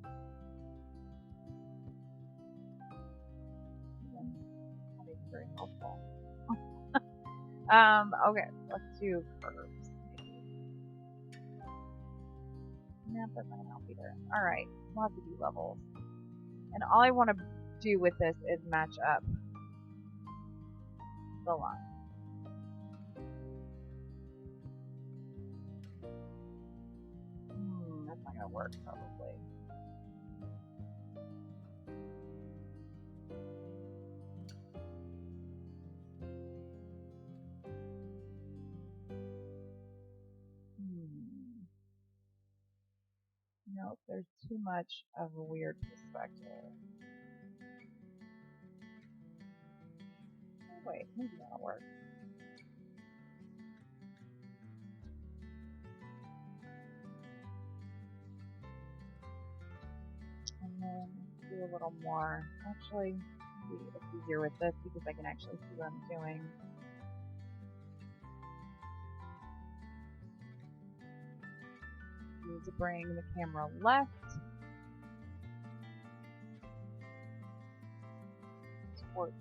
That is very helpful. Okay, let's do curves. Nah, that might not be there. Alright, we'll have to do levels. And all I want to do with this is match up the line. That's not going to work, probably. Nope, there's too much of a weird perspective. Oh, wait, maybe that'll work. And then do a little more. Actually, maybe it's easier with this because I can actually see what I'm doing. Need to bring the camera left towards.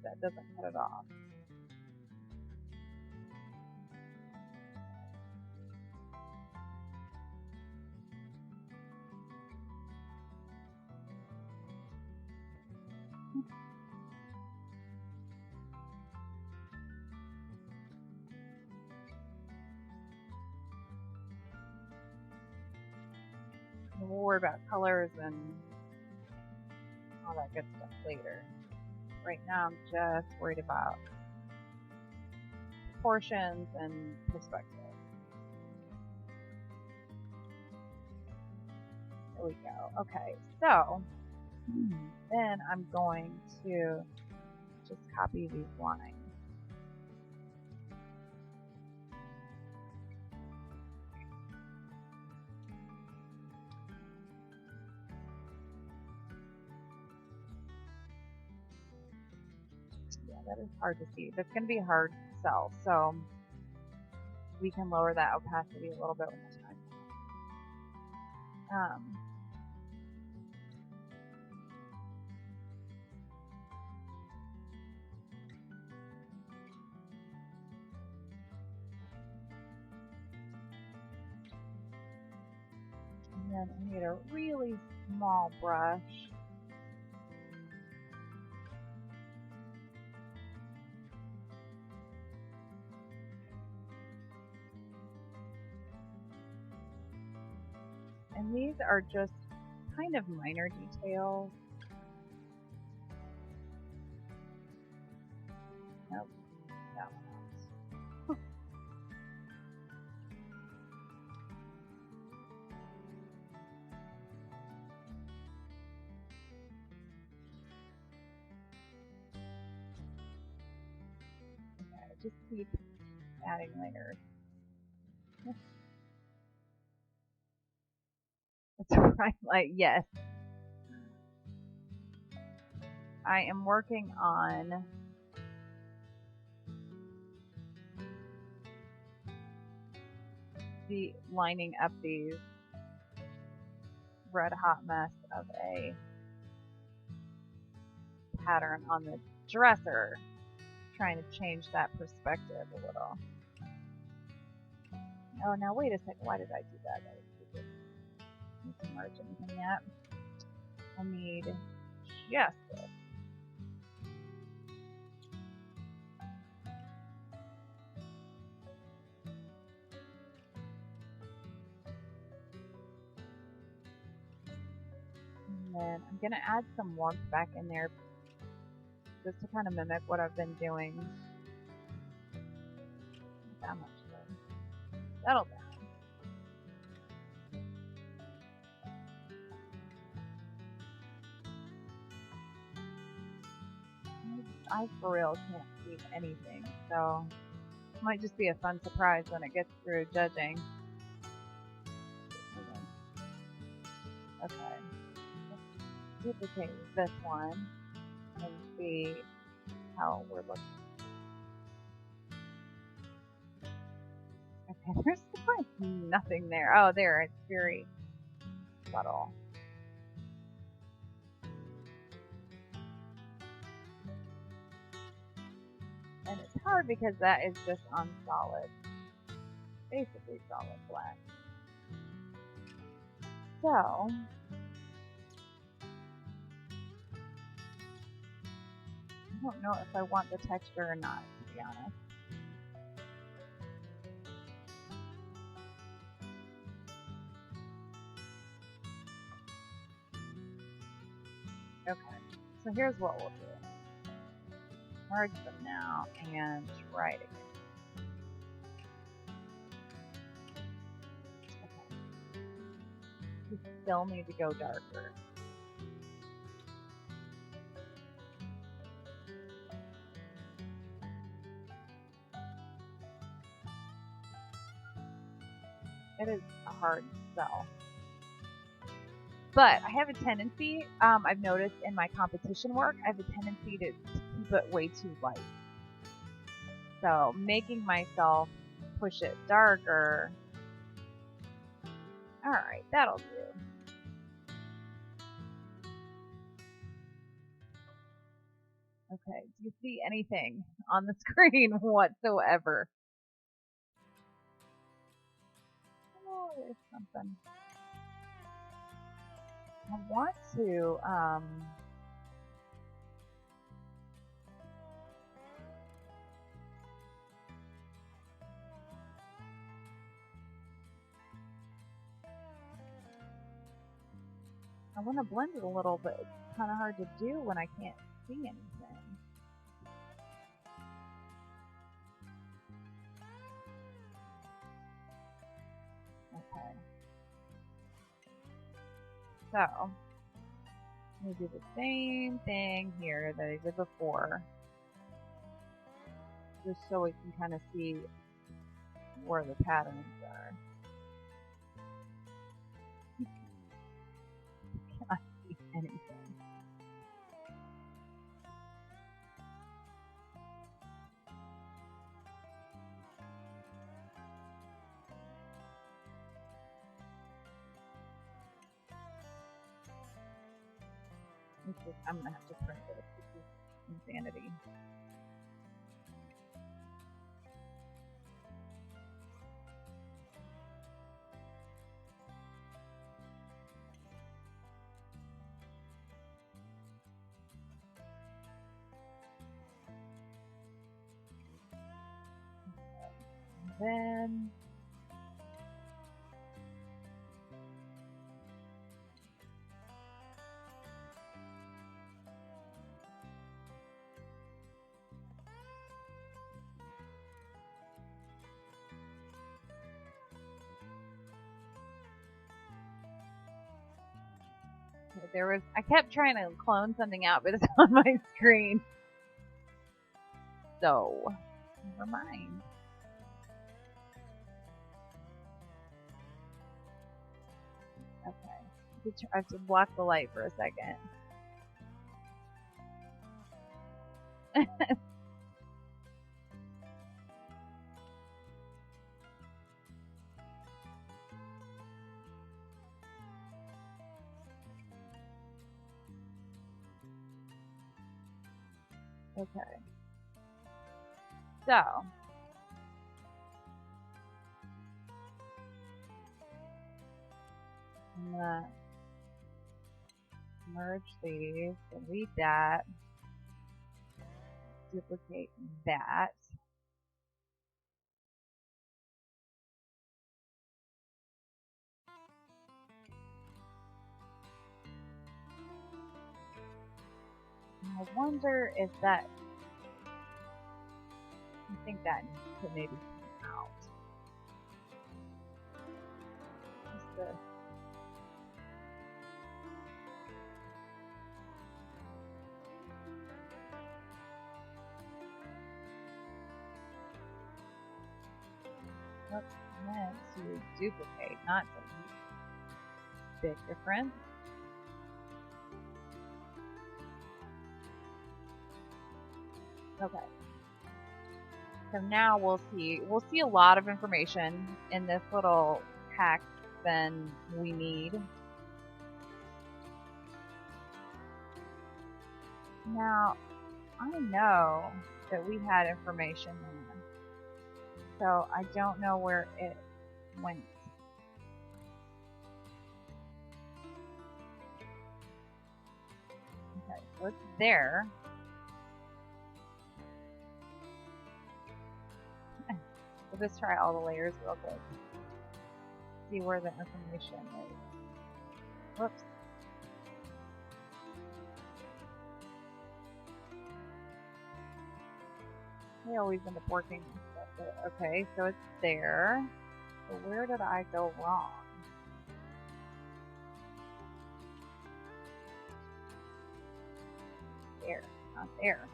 That doesn't cut it off. We'll worry about colors and all that good stuff later. Right now I'm just worried about proportions and perspective. There we go. Okay, so then I'm going to just copy these lines. That is hard to see. That's going to be a hard sell, so we can lower that opacity a little bit when we're done. And then I need a really small brush. And these are just kind of minor details. Nope, that one. Okay, just keep adding layers. That's right, like, yes. I am working on lining up these red hot mess of a pattern on the dresser, trying to change that perspective a little. Oh, now wait a second, why did I do that? I need to merge anything yet. I need just this. And then I'm going to add some warmth back in there just to kind of mimic what I've been doing. Not that much though. That'll do. I for real can't see anything, so it might just be a fun surprise when it gets through judging. Okay, let's duplicate this one and see how we're looking. Okay, there's like nothing there. Oh, there, it's very subtle. And it's hard because that is just on solid, basically solid black. So, I don't know if I want the texture or not, to be honest. Okay, so here's what we'll do. Merge them now and try it again. Okay. We still need to go darker. It is a hard sell. But I have a tendency, I've noticed in my competition work, I have a tendency to keep it way too light. So making myself push it darker. Alright, that'll do. Okay, do you see anything on the screen whatsoever? Oh, there's something. I want to, I want to blend it a little, but it's kind of hard to do when I can't see anything. Okay. So, we do the same thing here that I did before, just so we can kind of see where the patterns are. I can't see anything. I'm gonna have to print it. This is insanity. And then I kept trying to clone something out, but it's on my screen. So, never mind. Okay. I have to block the light for a second. Okay. So, I'm gonna merge these, delete that, duplicate that. I wonder if that, I think that needs to maybe come out. Just the, what's meant to duplicate, not delete. Big difference. Okay. So now we'll see a lot of information in this little pack than we need. Now, I know that we had information there, so I don't know where it went. Okay, so it's there. We'll just try all the layers real quick. See where the information is. Whoops. They always end up working. Okay, so it's there. So where did I go wrong? There, not there.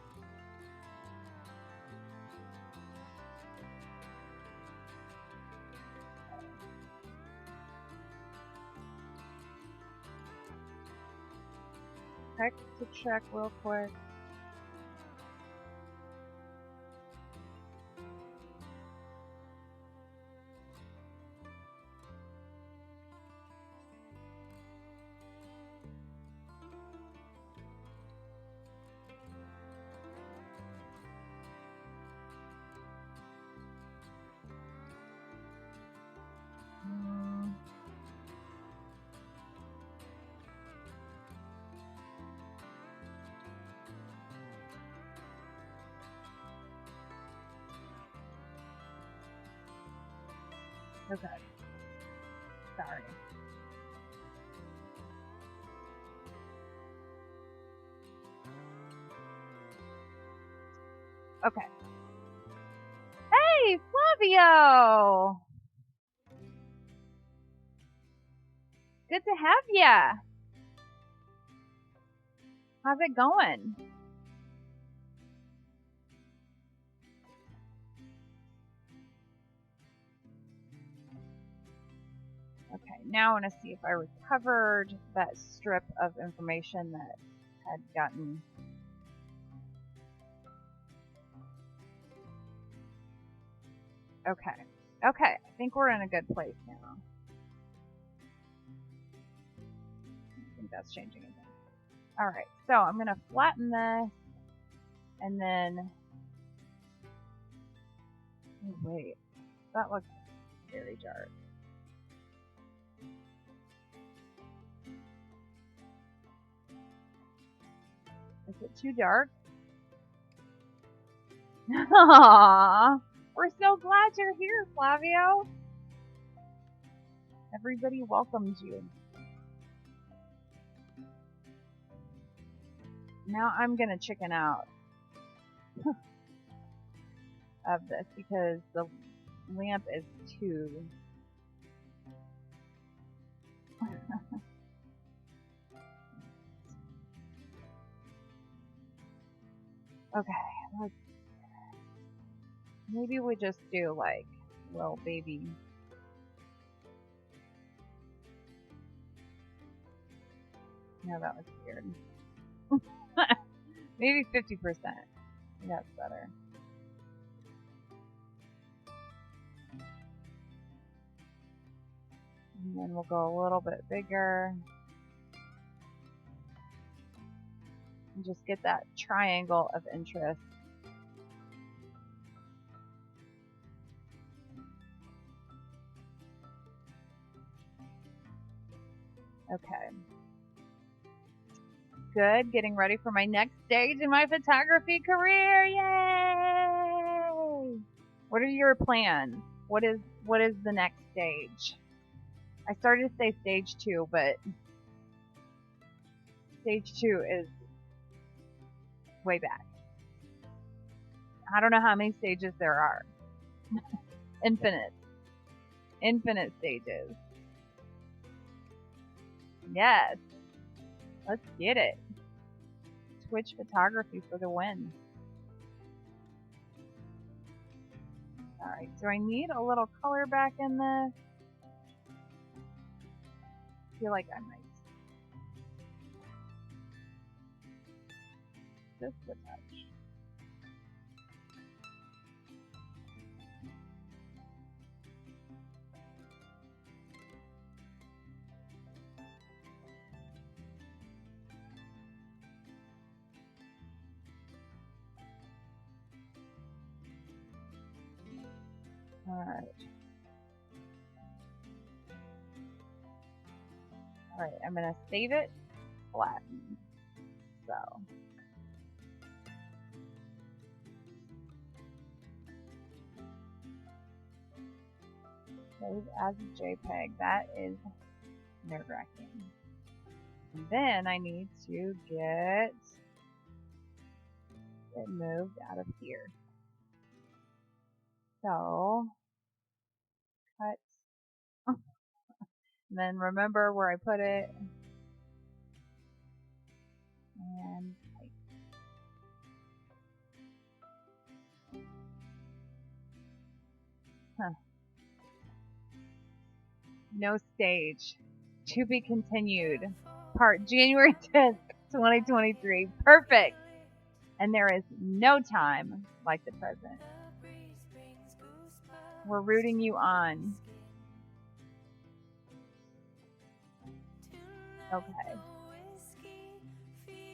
Text to check real quick. Okay. Sorry. Okay. Hey, Flavio! Good to have ya. How's it going? Okay, now I want to see if I recovered that strip of information that had gotten... Okay. Okay, I think we're in a good place now. I think that's changing again. Alright, so I'm going to flatten this, and then... Oh, wait, that looks very dark. Is it too dark? Aww, we're so glad you're here, Flavio. Everybody welcomes you. Now I'm gonna chicken out of this because the lamp is too... Okay, let's... Maybe we just do like little baby. No, that was weird. Maybe 50%. That's better. And then we'll go a little bit bigger. And just get that triangle of interest. Okay. Good. Getting ready for my next stage in my photography career. Yay! What are your plans? What is the next stage? I started to say stage 2, but stage 2 is way back. I don't know how many stages there are. Infinite stages. Yes. Let's get it. Twitch photography for the win. Alright, so I need a little color back in this. I feel like I might. Just a touch. Alright. Alright, I'm going to save it flattened. So. Save as a JPEG. That is nerve-wracking. And then I need to get it moved out of here. So, cut. And then remember where I put it. And no stage. To be continued. Part January 10th, 2023. Perfect. And there is no time like the present. We're rooting you on. Okay.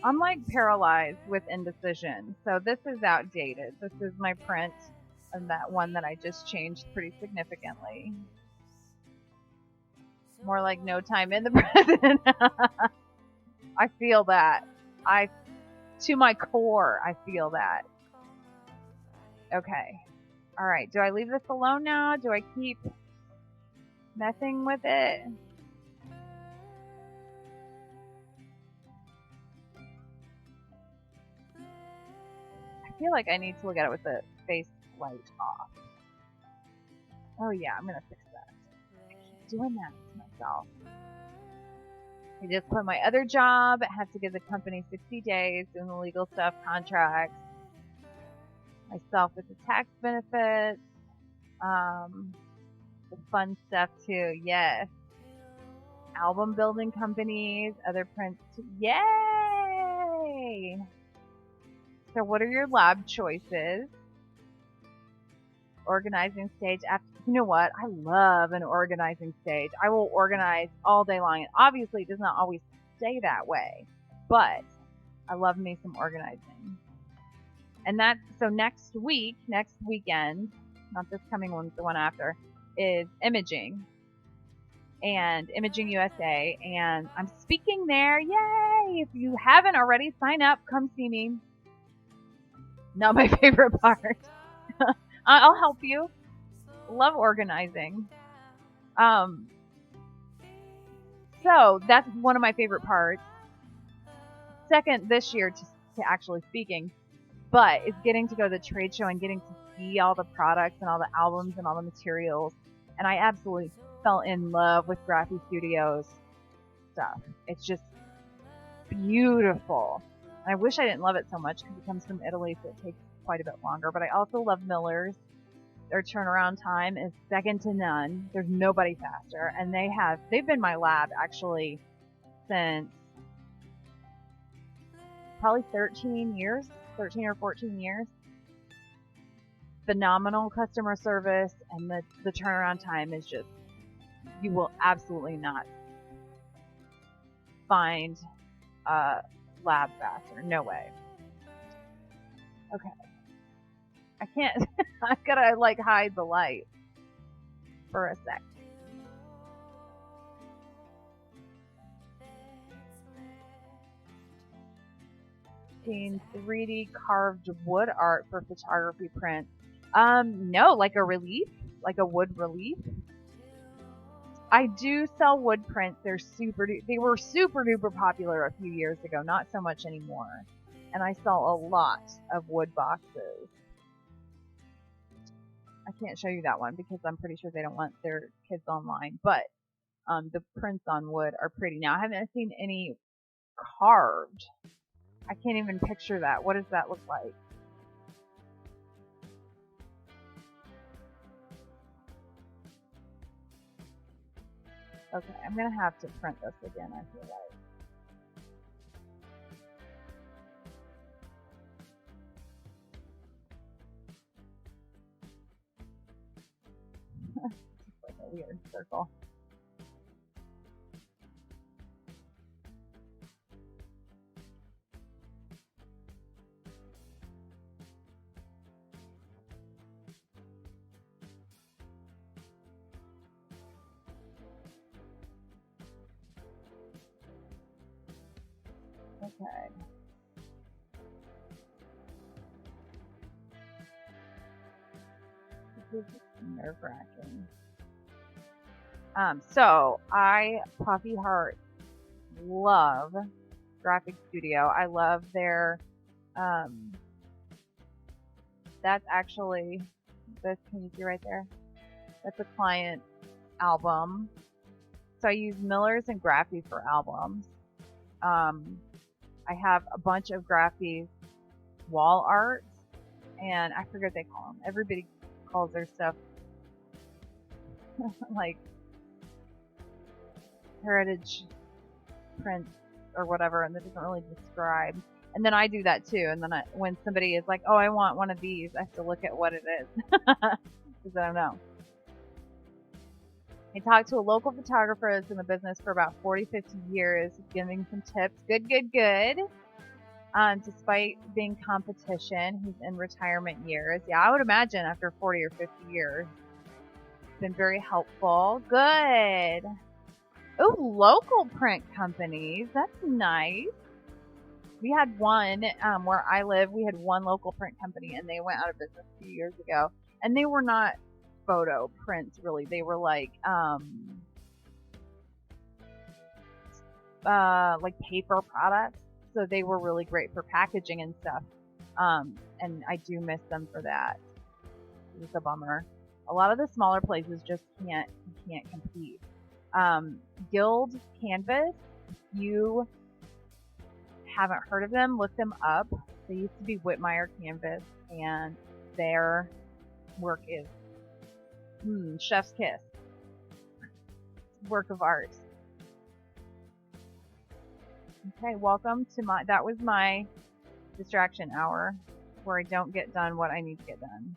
I'm like paralyzed with indecision. So this is outdated. This is my print of that one that I just changed pretty significantly. More like no time in the present. I feel that. To my core, I feel that. Okay. Alright, do I leave this alone now? Do I keep messing with it? I feel like I need to look at it with the face light off. Oh yeah, I'm gonna fix that. I keep doing that to myself. I just quit my other job. I had to give the company 60 days doing the legal stuff, contracts, myself with the tax benefits, the fun stuff too. Yes, album building companies, other prints. Yay! So, what are your lab choices? Organizing stage. You know what? I love an organizing stage. I will organize all day long. And obviously, it does not always stay that way. But I love me some organizing. And that's so next weekend, not this coming one, the one after, is Imaging. And Imaging USA. And I'm speaking there. Yay! If you haven't already, sign up. Come see me. Not my favorite part. I'll help you. Love organizing. So that's one of my favorite parts. Second this year to actually speaking, but is getting to go to the trade show and getting to see all the products and all the albums and all the materials. And I absolutely fell in love with Graphy Studios stuff. It's just beautiful. And I wish I didn't love it so much because it comes from Italy, so it takes quite a bit longer. But I also love Miller's. Their turnaround time is second to none. There's nobody faster. And they've been my lab actually since probably 13 or 14 years. Phenomenal customer service, and the turnaround time is just, you will absolutely not find a lab faster. No way. Okay. I can't, I've gotta like hide the light for a sec. 3D carved wood art for photography print. No, like a relief, like a wood relief. I do sell wood prints. They were super duper popular a few years ago, not so much anymore. And I sell a lot of wood boxes. I can't show you that one because I'm pretty sure they don't want their kids online, but the prints on wood are pretty. Now, I haven't seen any carved. I can't even picture that. What does that look like? Okay, I'm gonna have to print this again, I feel like. It's like a weird circle. Okay. This is nerve-wracking. So I, Puffy Heart, love Graphic Studio. I love their, that's actually, this, can you see right there? That's a client album. So I use Miller's and Graphy for albums. I have a bunch of Graphy's wall art, and I forget what they call them. Everybody calls their stuff like heritage prints or whatever, and that doesn't really describe. And then I do that too. And then when somebody is like, "Oh, I want one of these," I have to look at what it is because I don't know. I talked to a local photographer that's in the business for about 40, 50 years, giving some tips. Good, good, good. Despite being competition, he's in retirement years. Yeah, I would imagine after 40 or 50 years. It's been very helpful. Good. Oh, local print companies. That's nice. We had one, where I live, we had one local print company, and they went out of business a few years ago. And they were not photo prints, really. They were like paper products. So they were really great for packaging and stuff. And I do miss them for that. It's a bummer. A lot of the smaller places just can't compete. Guild Canvas, you haven't heard of them, look them up. They used to be Whitmire Canvas, and their work is chef's kiss. Work of art. Okay, welcome to that was my distraction hour where I don't get done what I need to get done.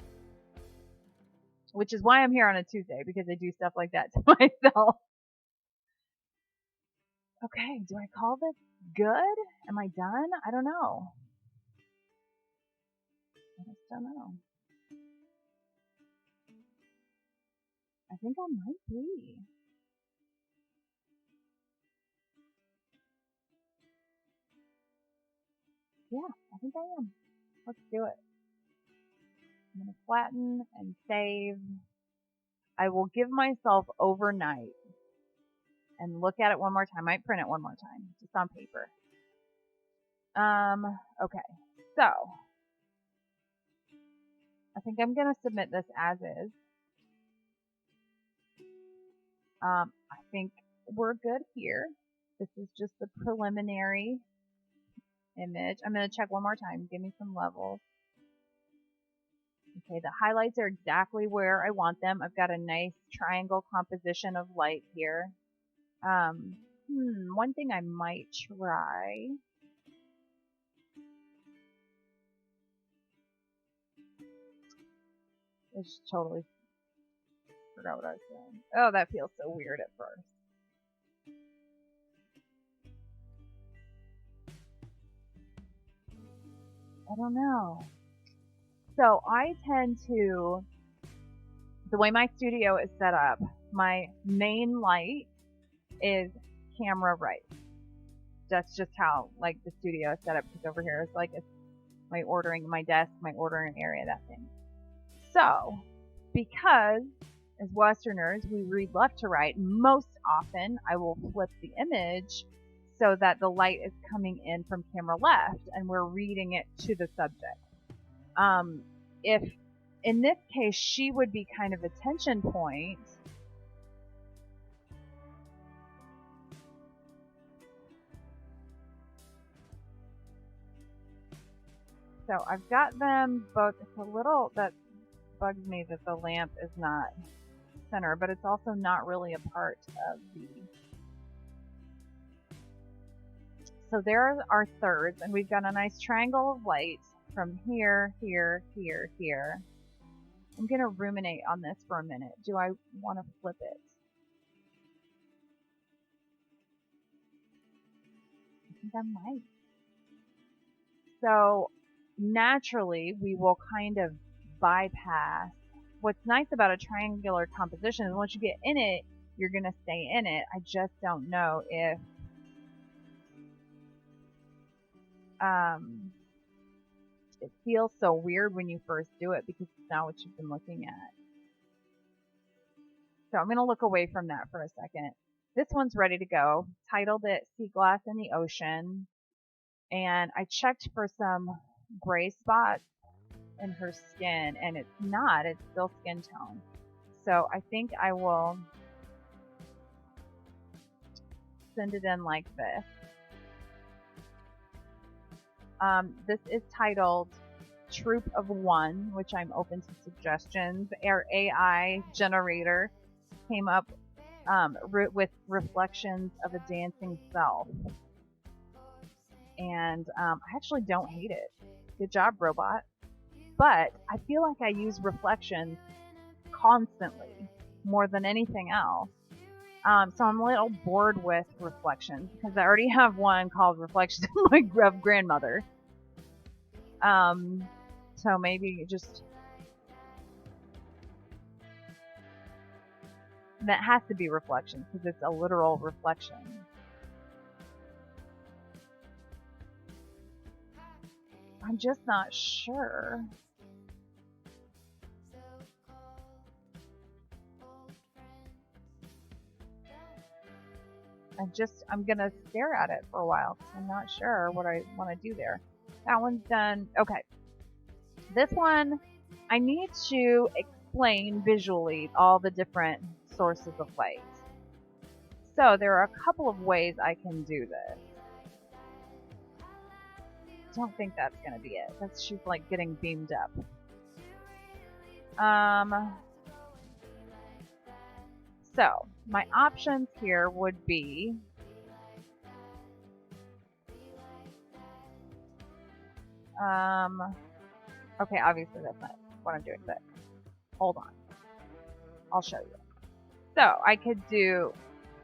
Which is why I'm here on a Tuesday, because I do stuff like that to myself. Okay, do I call this good? Am I done? I don't know. I just don't know. I think I might be. Yeah, I think I am. Let's do it. I'm going to flatten and save. I will give myself overnight and look at it one more time. I might print it one more time, just on paper. Okay. So, I think I'm going to submit this as is. I think we're good here. This is just the preliminary image. I'm going to check one more time. Give me some levels. Okay, the highlights are exactly where I want them. I've got a nice triangle composition of light here. One thing I might try. I just totally forgot what I was saying. Oh, that feels so weird at first. I don't know. So I tend to, the way my studio is set up, my main light is camera right. That's just how like the studio is set up, because over here is like my desk, my ordering area, that thing. So, because as Westerners, we read left to right, most often I will flip the image so that the light is coming in from camera left and we're reading it to the subject. If in this case she would be kind of a tension point, so I've got them both. It's a little, that bugs me that the lamp is not center, but it's also not really a part of the. So there are thirds, and we've got a nice triangle of light from here, here, here, here. I'm going to ruminate on this for a minute. Do I want to flip it? I think I might. So naturally, we will kind of bypass. What's nice about a triangular composition is once you get in it, you're going to stay in it. I just don't know if It feels so weird when you first do it because it's not what you've been looking at. So I'm going to look away from that for a second. This one's ready to go. Titled it Sea Glass in the Ocean. And I checked for some gray spots in her skin, and it's not. It's still skin tone. So I think I will send it in like this. This is titled Troop of One, which I'm open to suggestions. Our AI generator came up with reflections of a dancing self. And I actually don't hate it. Good job, robot. But I feel like I use reflections constantly, more than anything else. So I'm a little bored with reflections because I already have one called Reflections of my grandmother. So maybe just that has to be reflections because it's a literal reflection. I'm just not sure. I'm gonna stare at it for a while because I'm not sure what I want to do there. That one's done. Okay. This one, I need to explain visually all the different sources of light. So there are a couple of ways I can do this. Don't think that's gonna be it. She's like getting beamed up. So my options here would be okay, obviously that's not what I'm doing, but hold on. I'll show you. So I could do,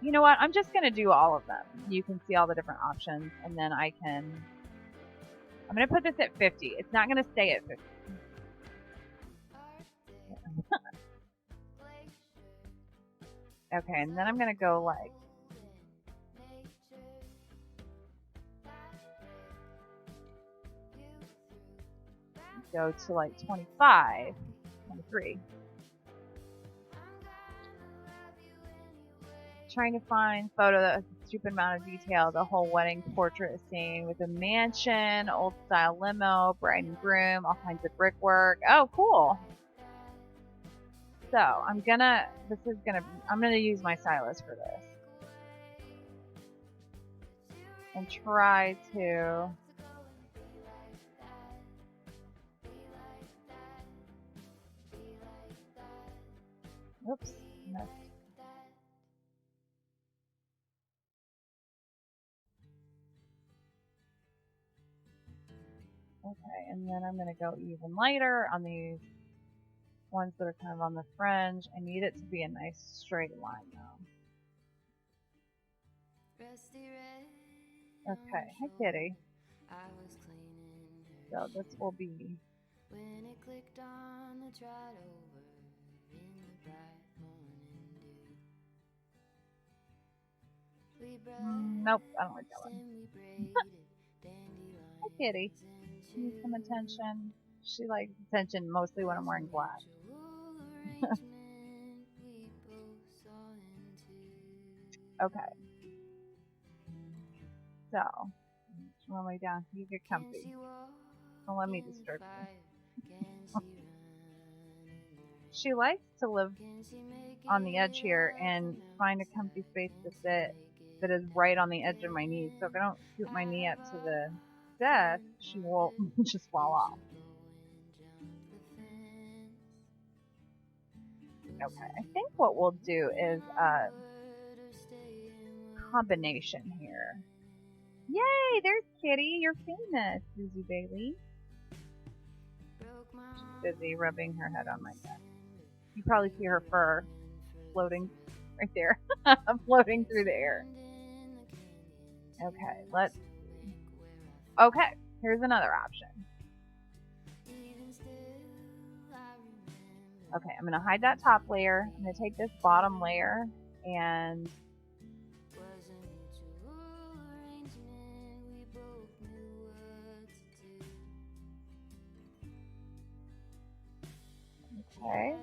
you know what, I'm just gonna do all of them. You can see all the different options, and then I'm gonna put this at 50. It's not gonna stay at 50. Okay, and then I'm gonna go like go to like 25, 23. Trying to find photo that has a stupid amount of detail. The whole wedding portrait is seen with a mansion, old style limo, bride and groom, all kinds of brickwork. Oh, cool. So I'm gonna use my stylus for this and try to oops, missed. Okay, and then I'm gonna go even lighter on these ones that are kind of on the fringe. I need it to be a nice straight line though. Okay, hi kitty. So this will be when it clicked on the trot over in the bright morning dew. Nope, I don't like that one. Hi kitty. Need some attention. She likes attention mostly when I'm wearing black. Okay. So, one way down. You get comfy. Don't let me disturb you. She likes to live on the edge here and find a comfy space to sit that is right on the edge of my knees. So if I don't scoot my knee up to the desk, she will just fall off. Okay, I think what we'll do is a combination here. Yay, there's Kitty. You're famous, Susie Bailey. She's busy rubbing her head on my neck. You probably see her fur floating right there, floating through the air. Okay, okay, here's another option. Okay, I'm going to hide that top layer. I'm going to take this bottom layer and Okay.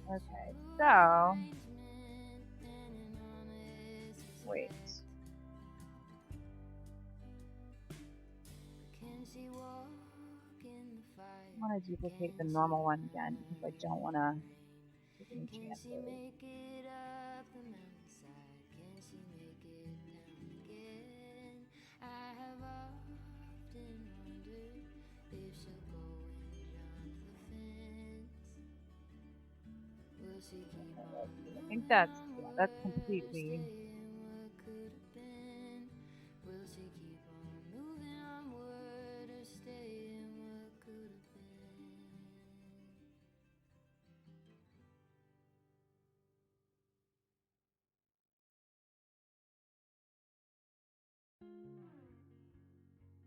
Okay, so wait. I want to duplicate the normal one again because I don't want to take any chances. I think that's completely.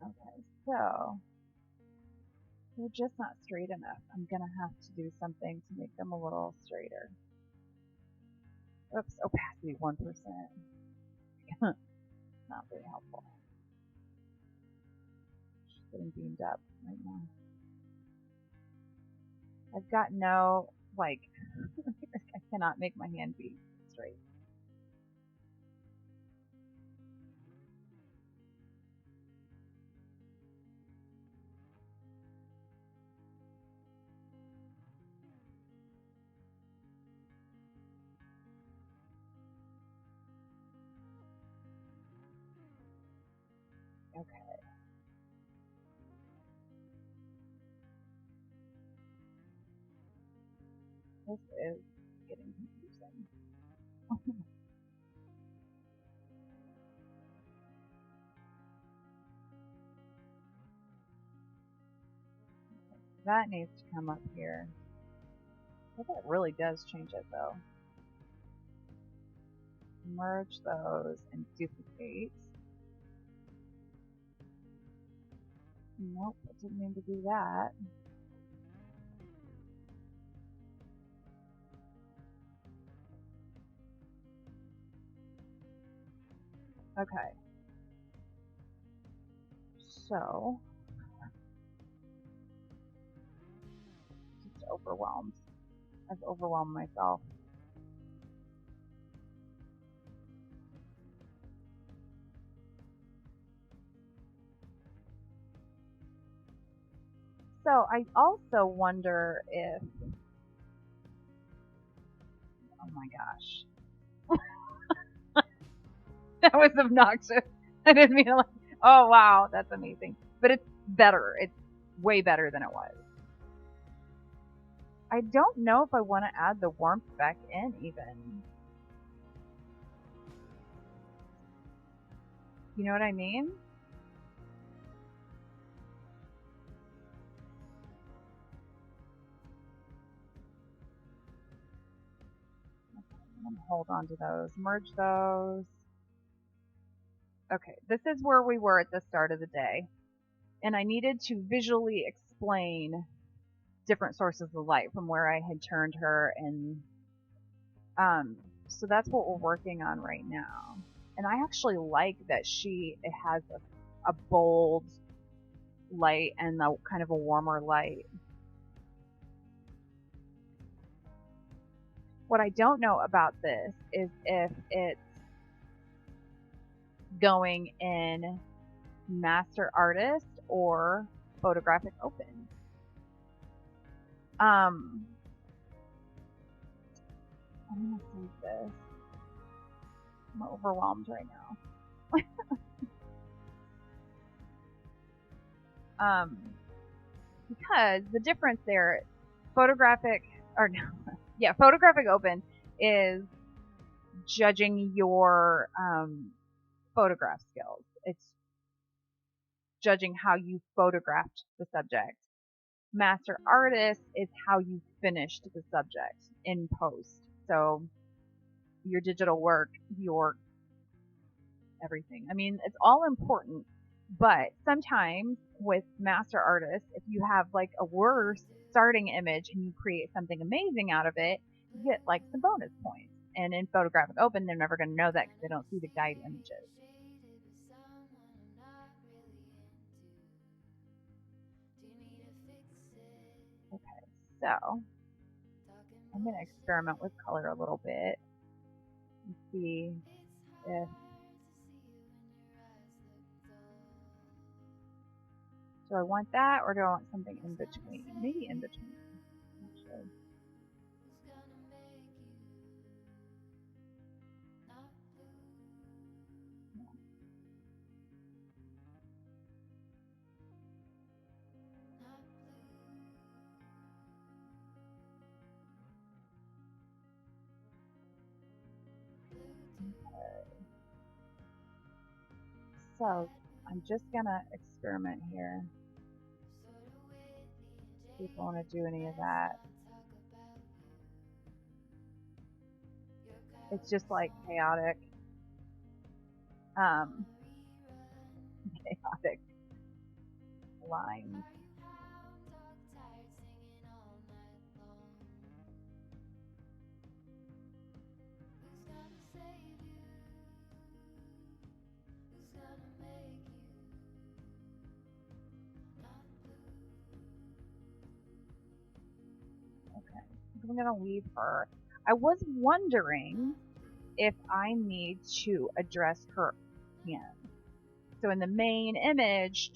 Okay, so they're just not straight enough. I'm gonna have to do something to make them a little straighter. Oops, opacity 1%. Not very helpful. She's getting beamed up right now. I've got no, like, I cannot make my hand be straight. Okay. This is getting confusing. That needs to come up here. I think it really does change it though. Merge those and duplicate. Nope, I didn't mean to do that. Okay. So, just overwhelmed. I've overwhelmed myself. So I also wonder if, oh my gosh, that was obnoxious. I didn't mean to like, oh wow, that's amazing. But it's better. It's way better than it was. I don't know if I want to add the warmth back in even. You know what I mean? I'm going to hold on to those. Merge those. Okay, this is where we were at the start of the day. And I needed to visually explain different sources of light from where I had turned her, and so that's what we're working on right now. And I actually like that it has a bold light and a kind of a warmer light. What I don't know about this is if it's going in master artist or photographic open. I'm gonna save this. I'm overwhelmed right now. Because the difference there, photographic open is judging your photograph skills. It's judging how you photographed the subject. Master artist is how you finished the subject in post. So your digital work, your everything. I mean, it's all important, but sometimes with master artists, if you have like a worse starting image and you create something amazing out of it, you get like some bonus points. And in photographic open, they're never going to know that because they don't see the guide images. Okay, so I'm going to experiment with color a little bit and see if do I want that or do I want something in between? Maybe in between, actually. So I'm just gonna experiment here. See if I want to do any of that. It's just like chaotic, chaotic lines. I'm gonna leave her. I was wondering if I need to address her hands. So in the main image,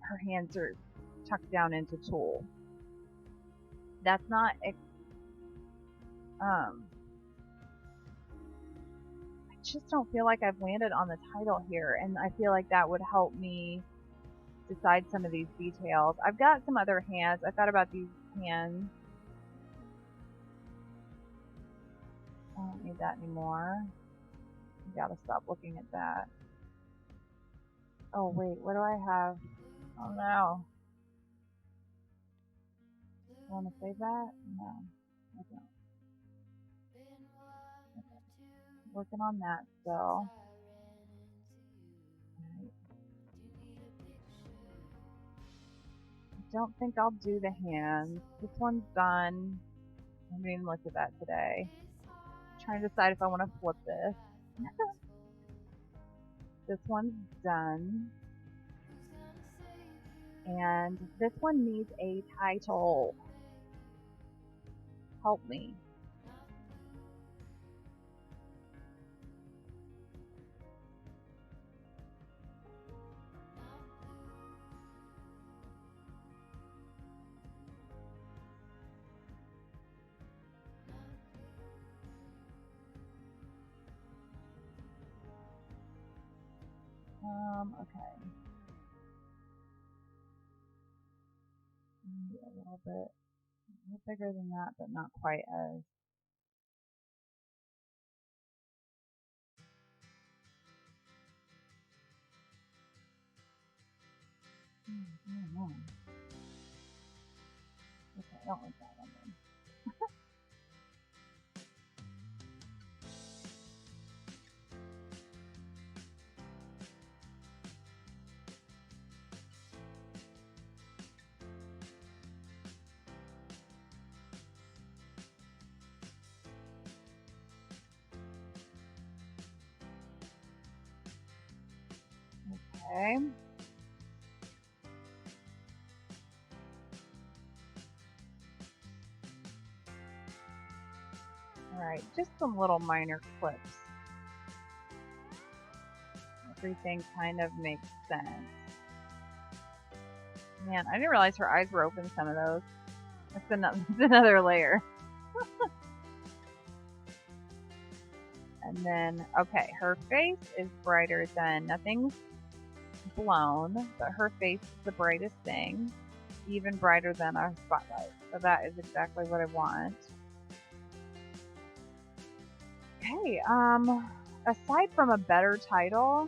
her hands are tucked down into tulle. That's not. I just don't feel like I've landed on the title here, and I feel like that would help me decide some of these details. I've got some other hands. I thought about these hands. I don't need that anymore. I gotta stop looking at that. Oh wait, what do I have? Oh no. I want to save that? No, I don't. Okay. Working on that still. Right. I don't think I'll do the hands. This one's done. I haven't even looked at that today. I'm trying to decide if I want to flip this. This one's done. And this one needs a title. Help me. Okay. Maybe a little bigger than that, but not quite as. I don't know. Okay, I don't like that one then. Okay. Alright, just some little minor clips. Everything kind of makes sense. Man, I didn't realize her eyes were open, some of those. That's another layer. And then, okay, her face is brighter than, nothing's blown, but her face is the brightest thing. Even brighter than our spotlight. So that is exactly what I want. Okay, aside from a better title,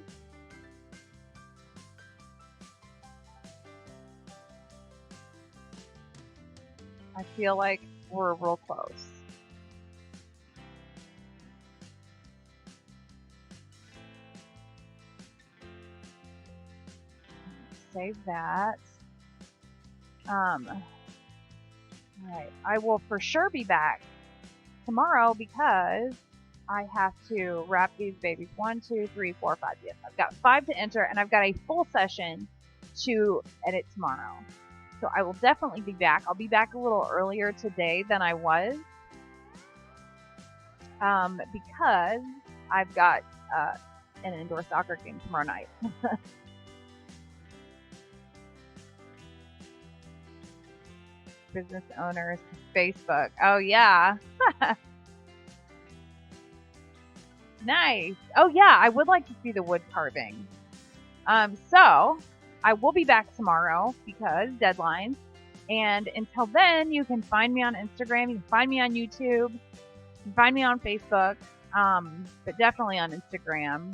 I feel like we're real close. save that. All right. I will for sure be back tomorrow because I have to wrap these babies. 1, 2, 3, 4, 5. Yes, I've got 5 to enter, and I've got a full session to edit tomorrow. So I will definitely be back. I'll be back a little earlier today than I was because I've got an indoor soccer game tomorrow night. Business owners, Facebook. Oh, yeah. Nice. Oh, yeah, I would like to see the wood carving. So I will be back tomorrow because deadlines. And until then, you can find me on Instagram. You can find me on YouTube. You can find me on Facebook, but definitely on Instagram.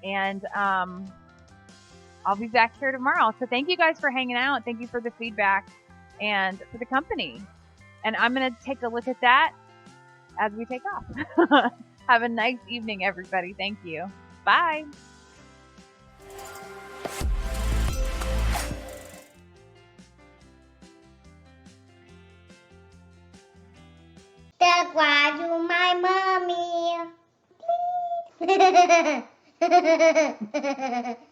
And I'll be back here tomorrow. So thank you guys for hanging out. Thank you for the feedback and for the company. And I'm going to take a look at that as we take off. Have a nice evening, everybody. Thank you. Bye. That's why you my mommy.